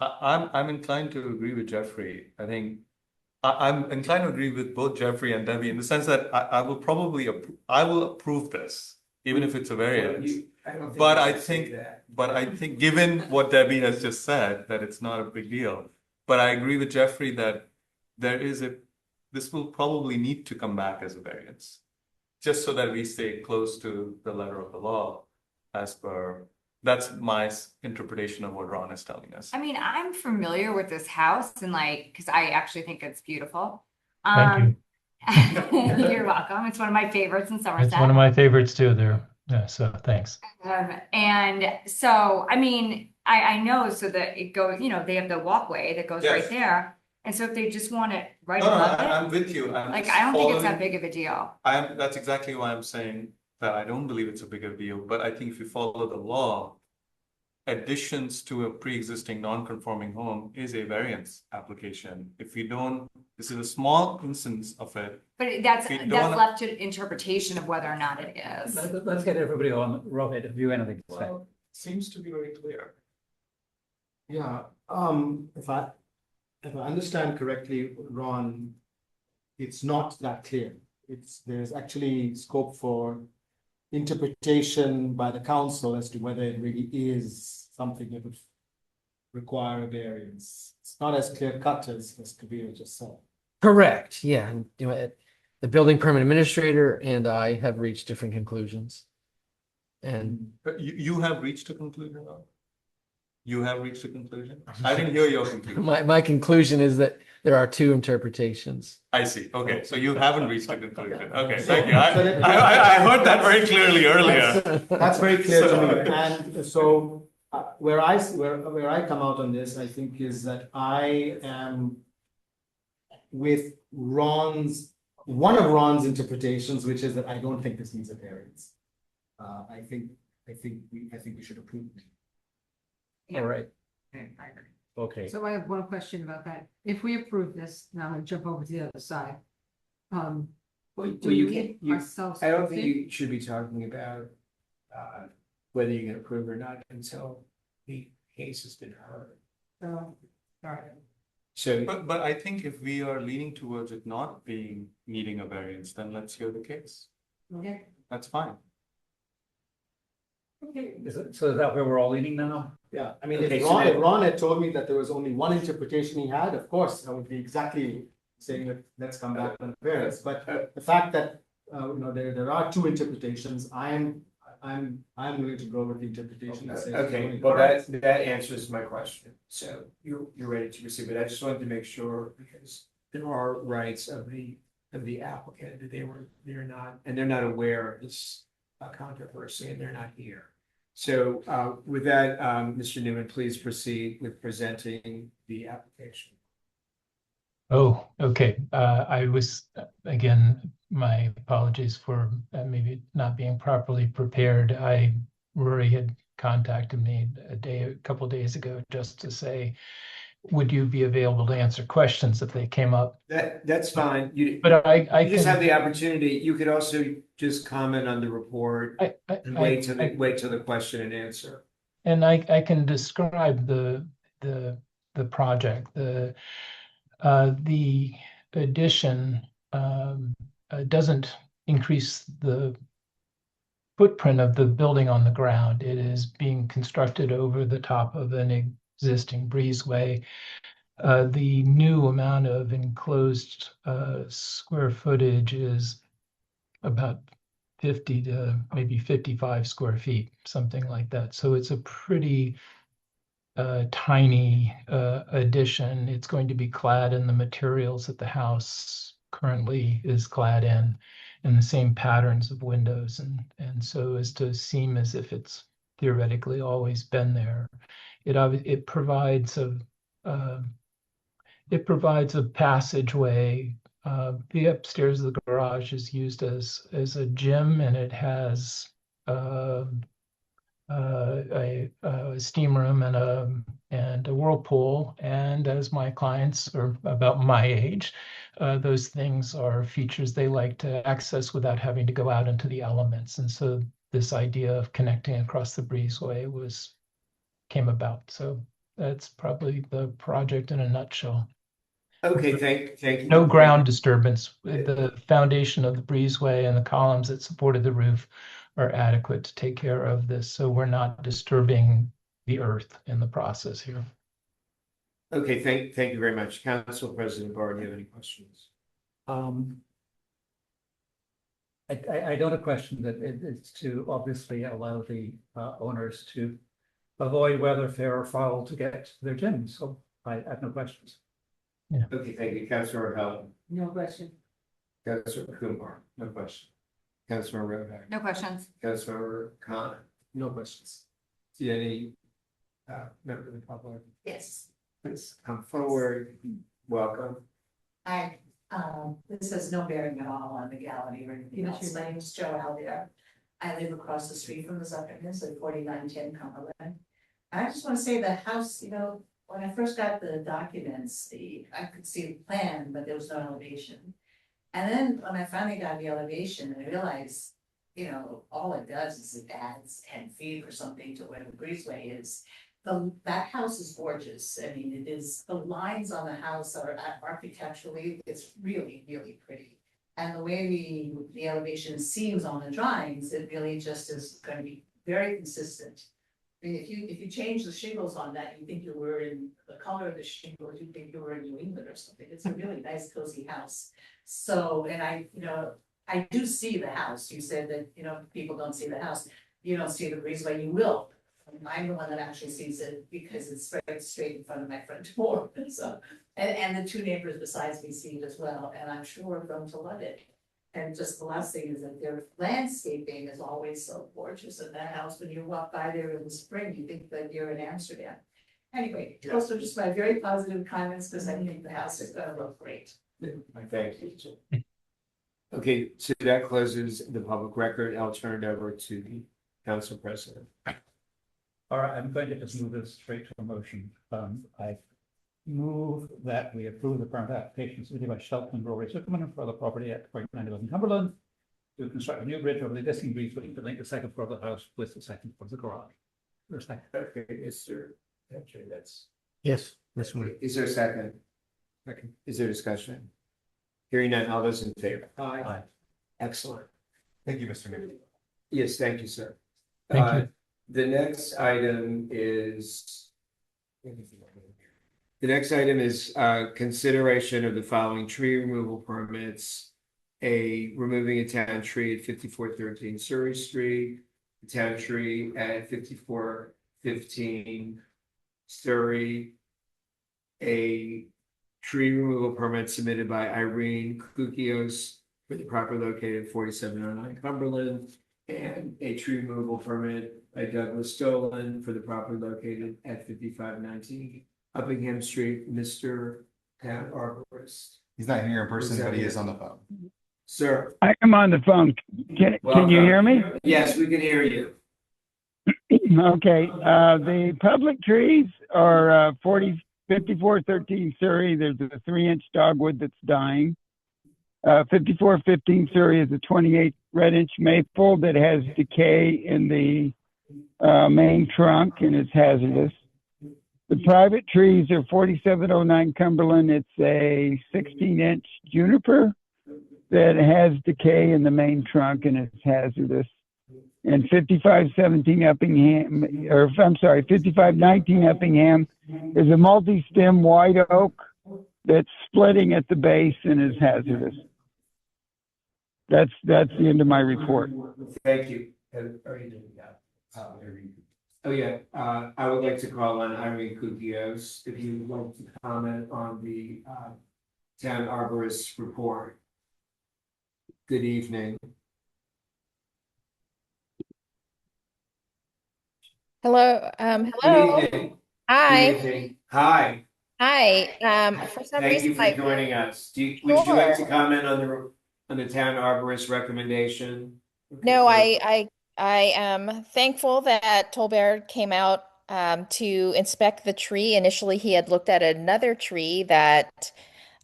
[SPEAKER 6] I'm inclined to agree with Jeffrey. I think I'm inclined to agree with both Jeffrey and Debbie in the sense that I will probably I will approve this, even if it's a variance. But I think given what Debbie has just said, that it's not a big deal. But I agree with Jeffrey that this will probably need to come back as a variance. Just so that we stay close to the letter of the law that's my interpretation of what Ron is telling us.
[SPEAKER 7] I mean, I'm familiar with this house and because I actually think it's beautiful.
[SPEAKER 14] Thank you.
[SPEAKER 7] You're welcome. It's one of my favorites in Somerset.
[SPEAKER 14] It's one of my favorites too there. Yeah, so thanks.
[SPEAKER 7] And so, I mean, I know so that it goes, they have the walkway that goes right
[SPEAKER 6] Yes.
[SPEAKER 7] there. And so if they just want it right
[SPEAKER 6] No,
[SPEAKER 7] above
[SPEAKER 6] I'm
[SPEAKER 7] it,
[SPEAKER 6] with you.
[SPEAKER 7] I don't think it's that big of a deal.
[SPEAKER 6] That's exactly why I'm saying that I don't believe it's a bigger deal, but I think if you follow the law, additions to a pre-existing non-conforming home is a variance application. If we don't, this is a small instance of it.
[SPEAKER 7] But that's
[SPEAKER 6] We don't-
[SPEAKER 7] left to interpretation of whether or not it is.
[SPEAKER 4] Let's get everybody on, Rohit, if you have anything to say.
[SPEAKER 6] Well, seems to be very clear.
[SPEAKER 8] Yeah, if I understand correctly, Ron, it's not that clear. There's actually scope for interpretation by the council as to whether it really is something that would require a variance. It's not as clear cut as Kabir just said.
[SPEAKER 13] Correct, yeah, and, the building permit administrator and I have reached different conclusions. And
[SPEAKER 6] But you have reached a conclusion now? You have reached a conclusion? I didn't hear your conclusion.
[SPEAKER 13] my conclusion is that there are two interpretations.
[SPEAKER 6] I see. Okay, so you haven't reached a conclusion. Okay, thank you. I heard that very clearly earlier.
[SPEAKER 8] That's very clear to me. And so where I come out on this, I think, is that I am with one of Ron's interpretations, which is that I don't think this needs a variance. I think we should approve it.
[SPEAKER 4] All right. Okay.
[SPEAKER 5] So I have one question about that. If we approve this, now I'm gonna jump over to the other side.
[SPEAKER 1] Well,
[SPEAKER 5] Do
[SPEAKER 1] you
[SPEAKER 5] we
[SPEAKER 1] can't,
[SPEAKER 5] ourselves
[SPEAKER 1] I don't think
[SPEAKER 5] fit?
[SPEAKER 1] you should be talking about whether you can approve or not until the case has been heard.
[SPEAKER 5] So, sorry.
[SPEAKER 1] So,
[SPEAKER 6] But I think if we are leaning towards it not needing a variance, then let's hear the case.
[SPEAKER 5] Okay.
[SPEAKER 6] That's fine.
[SPEAKER 4] So is that where we're all leaning now?
[SPEAKER 8] Yeah, I mean,
[SPEAKER 1] Okay,
[SPEAKER 8] if
[SPEAKER 1] so
[SPEAKER 8] Ron,
[SPEAKER 1] then-
[SPEAKER 8] if Ron had told me that there was only one interpretation he had, of course, I would be exactly saying that let's come back on variance. But the fact that, there are two interpretations, I'm willing to go with the interpretation that says.
[SPEAKER 1] okay, well, that answers my question. So you're ready to proceed, but I just wanted to make sure because there are rights of the applicant that they're not aware of this controversy and they're not here. So with that, Mr. Newman, please proceed with presenting the application.
[SPEAKER 14] Oh, okay. I was, again, my apologies for maybe not being properly prepared. Rory had contacted me a couple days ago just to say, would you be available to answer questions if they came up?
[SPEAKER 1] That's fine.
[SPEAKER 14] But I
[SPEAKER 1] You just
[SPEAKER 14] can-
[SPEAKER 1] have the opportunity. You could also just comment on the report and wait till the question and answer.
[SPEAKER 14] And I can describe the project. The addition doesn't increase the footprint of the building on the ground. It is being constructed over the top of an existing breezeway. The new amount of enclosed square footage is about 50 to maybe 55 square feet, something like that. So it's a pretty tiny addition. It's going to be clad in the materials that the house currently is clad in the same patterns of windows, and so as to seem as if it's theoretically always been there. It provides a passageway. The upstairs of the garage is used as a gym, and it has a steam room and a whirlpool. And as my clients are about my age, those things are features they like to access without having to go out into the elements. And so this idea of connecting across the breezeway came about. So that's probably the project in a nutshell.
[SPEAKER 1] Okay, thank you.
[SPEAKER 14] No ground disturbance. The foundation of the breezeway and the columns that supported the roof are adequate to take care of this. So we're not disturbing the earth in the process here.
[SPEAKER 1] Okay, thank you very much. Council President Barr, do you have any questions?
[SPEAKER 4] I don't have a question that it's to obviously allow the owners to avoid weather, fair or foul to get to their gyms. So I have no questions.
[SPEAKER 1] Okay, thank you. Councilor Helen.
[SPEAKER 5] No question.
[SPEAKER 1] Councilor Kumar, no question. Councilor Rovak.
[SPEAKER 7] No questions.
[SPEAKER 1] Councilor Khan.
[SPEAKER 8] No questions.
[SPEAKER 1] See any member of the public?
[SPEAKER 12] Yes.
[SPEAKER 1] Please come forward. Welcome.
[SPEAKER 12] Hi, this has no bearing at all on legality or anything else. My name is Joe Alviar. I live across the street from the Zuckermans at 4910 Cumberland.
[SPEAKER 15] I just want to say the house, when I first got the documents, I could see the plan, but there was no elevation. And then when I finally got the elevation, I realized, all it does is it adds 10 feet or something to where the breezeway is. That house is gorgeous. I mean, it is, the lines on the house are architecturally, it's really, really pretty. And the way the elevation seems on the drawings, it really just is going to be very consistent. I mean, if you change the shingles on that, you think you were in the color of the shingles, you think you were in New England or something. It's a really nice cozy house. So, and I do see the house. You said that, people don't see the house. You don't see the breezeway, you will. I'm the one that actually sees it because it's right straight in front of my front door. So, and the two neighbors besides me see it as well, and I'm sure we're going to love it. And just the last thing is that their landscaping is always so gorgeous in that house. When you walk by there in the spring, you think that you're in Amsterdam. Anyway, those are just my very positive comments because I think the house is going to look great.
[SPEAKER 1] Thank you. Okay, so that closes the public record. I'll turn it over to the council president.
[SPEAKER 4] All right, I'm going to just move this straight to a motion. I move that we approve the permit application submitted by Shelton and Rory Zuckerman for the property at 911 Cumberland to construct a new bridge over the existing breezeway to link the second floor of the house with the second floor of the garage.
[SPEAKER 1] Okay, Mr. Petrie, that's.
[SPEAKER 10] Yes, this one.
[SPEAKER 1] Is there a second? Second. Is there discussion? Hearing none, all those in favor?
[SPEAKER 4] Aye.
[SPEAKER 1] Excellent.
[SPEAKER 2] Thank you, Mr. Newman.
[SPEAKER 1] Yes, thank you, sir.
[SPEAKER 14] Thank you.
[SPEAKER 1] The next item is. The next item is consideration of the following tree removal permits. Removing a town tree at 5413 Surrey Street, a town tree at 5415 Surrey. A tree removal permit submitted by Irene Kukios for the property located at 4709 Cumberland. And a tree removal permit by Douglas Dolan for the property located at 5519 Uppingham Street. Mr. Town Arborist.
[SPEAKER 2] He's not here in person, but he is on the phone.
[SPEAKER 1] Sir.
[SPEAKER 16] I am on the phone. Can you hear me?
[SPEAKER 1] Yes, we can hear you.
[SPEAKER 16] Okay, the public trees are 5413 Surrey. There's a 3-inch dogwood that's dying. 5415 Surrey is a 28 red-inch maple that has decay in the main trunk and is hazardous. The private trees are 4709 Cumberland. It's a 16-inch juniper that has decay in the main trunk and is hazardous. And 5517 Uppingham, 5519 Uppingham is a multi-stem white oak that's splitting at the base and is hazardous. That's the end of my report.
[SPEAKER 1] Thank you. Oh, yeah, I would like to call on Irene Kukios, if you would like to comment on the town arborist report. Good evening.
[SPEAKER 17] Hello, hello.
[SPEAKER 1] Good evening.
[SPEAKER 17] Hi.
[SPEAKER 1] Good evening. Hi.
[SPEAKER 17] Hi. For some
[SPEAKER 1] Thank you
[SPEAKER 17] reason,
[SPEAKER 1] for joining us. Would you like to comment on the town arborist recommendation?
[SPEAKER 17] No, I am thankful that Tolbert came out to inspect the tree. Initially, he had looked at another tree that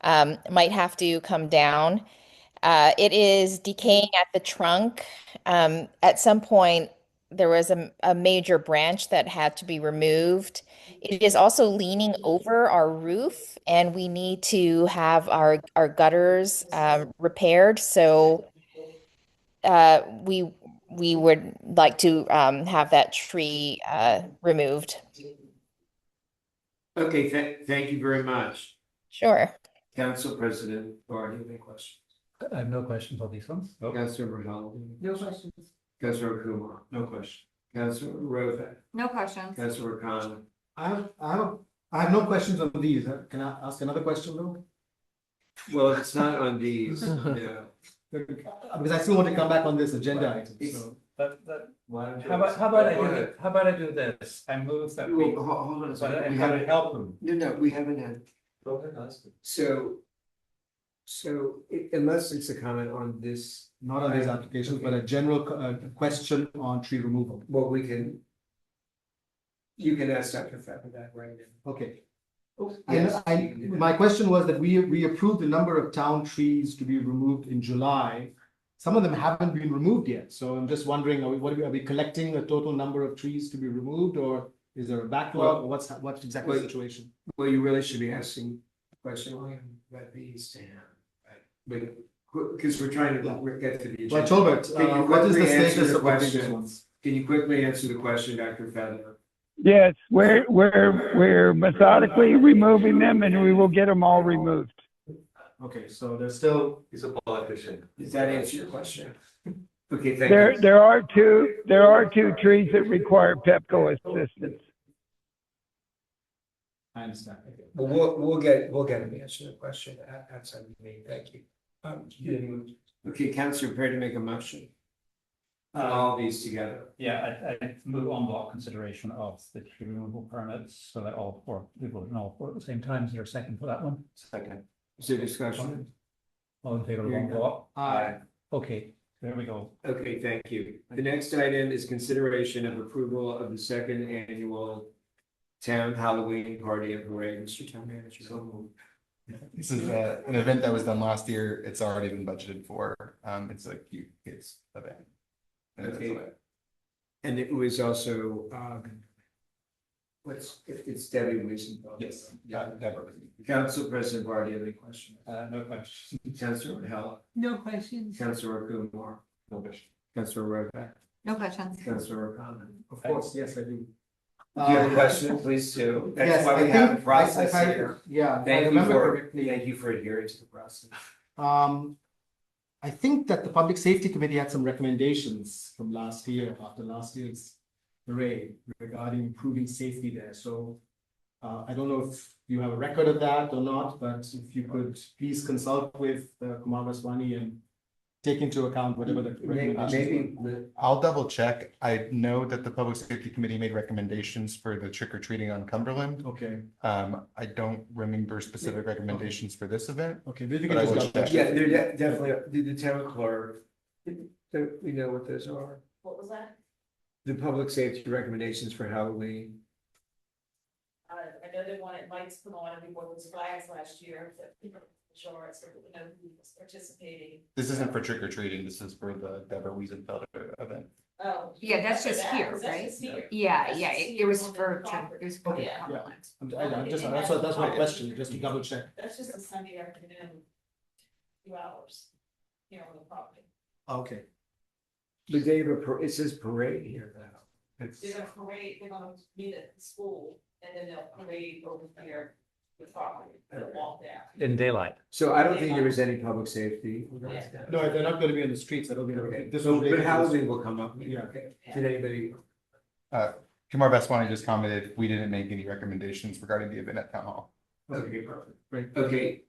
[SPEAKER 17] might have to come down. It is decaying at the trunk. At some point, there was a major branch that had to be removed. It is also leaning over our roof, and we need to have our gutters repaired. So we would like to have that tree removed.
[SPEAKER 1] Okay, thank you very much.
[SPEAKER 17] Sure.
[SPEAKER 1] Council President, or any questions?
[SPEAKER 4] I have no questions on these ones.
[SPEAKER 1] Councilor Ronaldo.
[SPEAKER 12] No questions.
[SPEAKER 1] Councilor Kumar.
[SPEAKER 6] No question.
[SPEAKER 1] Councilor Rova.
[SPEAKER 7] No questions.
[SPEAKER 1] Councilor Khan.
[SPEAKER 8] I have no questions on these. Can I ask another question though?
[SPEAKER 1] Well, it's not on these, no.
[SPEAKER 8] Because I still want to come back on this agenda item, so.
[SPEAKER 4] How about I do this? I move that we.
[SPEAKER 1] Well, hold on a second.
[SPEAKER 4] We haven't helped them.
[SPEAKER 1] No, we haven't had. So unless it's a comment on this.
[SPEAKER 8] Not on these applications, but a general question on tree removal.
[SPEAKER 1] Well, we can. You can ask Dr. Feather that right now.
[SPEAKER 8] Okay.
[SPEAKER 1] Yes.
[SPEAKER 8] My question was that we approved a number of town trees to be removed in July. Some of them haven't been removed yet, so I'm just wondering, are we collecting a total number of trees to be removed, or is there a backlog, or what's exactly the situation?
[SPEAKER 1] Well, you really should be asking a question on that these to him, right? But, because we're trying to get to the.
[SPEAKER 8] Well,
[SPEAKER 1] agenda.
[SPEAKER 8] Tolbert,
[SPEAKER 1] Can you
[SPEAKER 8] what is the
[SPEAKER 1] quickly answer
[SPEAKER 8] status
[SPEAKER 1] the
[SPEAKER 8] of the previous
[SPEAKER 1] question?
[SPEAKER 8] ones?
[SPEAKER 1] Can you quickly answer the question, Dr. Feather?
[SPEAKER 16] Yes, we're methodically removing them and we will get them all removed.
[SPEAKER 8] Okay, so there's still.
[SPEAKER 6] He's a politician.
[SPEAKER 1] Does that answer your question? Okay, thank you.
[SPEAKER 16] There are two trees that require Pepco assistance.
[SPEAKER 8] I understand.
[SPEAKER 1] Well, we'll get an answer to the question outside the meeting. Thank you. Okay, council, prepared to make a motion? All these together.
[SPEAKER 4] Yeah, I move on block consideration of the tree removal permits, so that all four people can all four at the same time. Is there a second for that one?
[SPEAKER 6] Second.
[SPEAKER 1] Is there discussion?
[SPEAKER 4] All in favor of one block?
[SPEAKER 8] Aye.
[SPEAKER 4] Okay, there we go.
[SPEAKER 1] Okay, thank you. The next item is consideration of approval of the second annual town Halloween party and parade. Mr. Town Manager.
[SPEAKER 2] This is an event that was done last year. It's already been budgeted for. It's a cute kids event.
[SPEAKER 1] Okay. And it was also, it's Debbie Weisenfeld.
[SPEAKER 2] Yes, yeah, Deborah.
[SPEAKER 1] Council President Barr, do you have any questions?
[SPEAKER 4] No questions.
[SPEAKER 1] Councilor Hell,
[SPEAKER 5] No questions.
[SPEAKER 1] Councilor Kumar,
[SPEAKER 6] No question.
[SPEAKER 1] Councilor Rovak,
[SPEAKER 7] No questions.
[SPEAKER 1] Councilor O'Connor.
[SPEAKER 8] Of course, yes, I do.
[SPEAKER 1] If you have a question, please do. That's
[SPEAKER 8] Yes,
[SPEAKER 1] why
[SPEAKER 8] I
[SPEAKER 1] we have
[SPEAKER 8] think-
[SPEAKER 1] a process
[SPEAKER 8] if I-
[SPEAKER 1] here.
[SPEAKER 8] Yeah, I
[SPEAKER 1] Thank you
[SPEAKER 8] remember
[SPEAKER 1] for,
[SPEAKER 8] correctly.
[SPEAKER 1] thank you for adhering to the process.
[SPEAKER 8] I think that the Public Safety Committee had some recommendations from last year, after last year's parade, regarding improving safety there, so I don't know if you have a record of that or not, but if you could please consult with Kumar Vaswani and take into account whatever the recommendations were.
[SPEAKER 1] Maybe,
[SPEAKER 2] I'll double check. I know that the Public Safety Committee made recommendations for the trick or treating on Cumberland.
[SPEAKER 8] Okay,
[SPEAKER 2] I don't remember specific recommendations for this event.
[SPEAKER 8] okay, but if you
[SPEAKER 2] But I
[SPEAKER 8] can
[SPEAKER 2] will
[SPEAKER 8] just.
[SPEAKER 2] check.
[SPEAKER 1] yeah, they're definitely, the town clerk, we know what those are.
[SPEAKER 15] What was that?
[SPEAKER 1] The public safety recommendations for Halloween.
[SPEAKER 15] I know they wanted lights put on and people with flags last year, that people sure it's, you know, who was participating.
[SPEAKER 2] This isn't for trick or treating. This is for the Deborah Wiesenfeld event.
[SPEAKER 15] Oh.
[SPEAKER 7] Yeah, that's just
[SPEAKER 15] that.
[SPEAKER 7] here,
[SPEAKER 15] Is that
[SPEAKER 7] right?
[SPEAKER 15] just here?
[SPEAKER 7] Yeah,
[SPEAKER 15] That's
[SPEAKER 7] yeah,
[SPEAKER 15] just
[SPEAKER 7] it
[SPEAKER 15] here
[SPEAKER 7] was
[SPEAKER 15] on the
[SPEAKER 7] for,
[SPEAKER 15] property.
[SPEAKER 7] it was for
[SPEAKER 15] Yeah.
[SPEAKER 7] Cumberland.
[SPEAKER 8] I'm just, that's my question, just to double check.
[SPEAKER 15] That's just a Sunday afternoon, 2 hours, here on the property.
[SPEAKER 8] Okay.
[SPEAKER 1] The day of it says parade here now.
[SPEAKER 15] They're gonna parade, they're gonna meet at the school, and then they'll parade over here, the property, they'll walk down.
[SPEAKER 4] In daylight.
[SPEAKER 1] So I don't think there was any public safety.
[SPEAKER 8] No, they're not gonna be on the streets, I don't think.
[SPEAKER 1] Okay,
[SPEAKER 8] This
[SPEAKER 1] so,
[SPEAKER 8] will be.
[SPEAKER 1] but Halloween will come up.
[SPEAKER 8] Yeah.
[SPEAKER 1] Okay. Did anybody?
[SPEAKER 2] Kumar Vaswani just commented, we didn't make any recommendations regarding the event at Town Hall.
[SPEAKER 1] Okay, perfect.
[SPEAKER 8] Great.
[SPEAKER 1] Okay,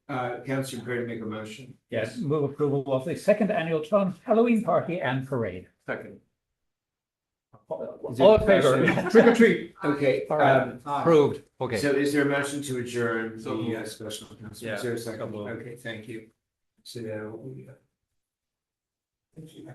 [SPEAKER 1] council prepared to make a motion.
[SPEAKER 4] Yes, move approval of the second annual town Halloween party and parade.
[SPEAKER 6] Second.
[SPEAKER 1] Is there
[SPEAKER 4] All in favor?
[SPEAKER 1] discussion?
[SPEAKER 8] Trick or treat.
[SPEAKER 1] Okay,
[SPEAKER 4] All right.
[SPEAKER 1] approved.
[SPEAKER 4] Okay.
[SPEAKER 1] So is there a motion to adjourn
[SPEAKER 6] So
[SPEAKER 1] the
[SPEAKER 6] moved.
[SPEAKER 1] special council?
[SPEAKER 4] Yeah,
[SPEAKER 1] Is there a
[SPEAKER 4] so
[SPEAKER 1] second?
[SPEAKER 4] moved.
[SPEAKER 1] Okay, thank you. So now we. I can just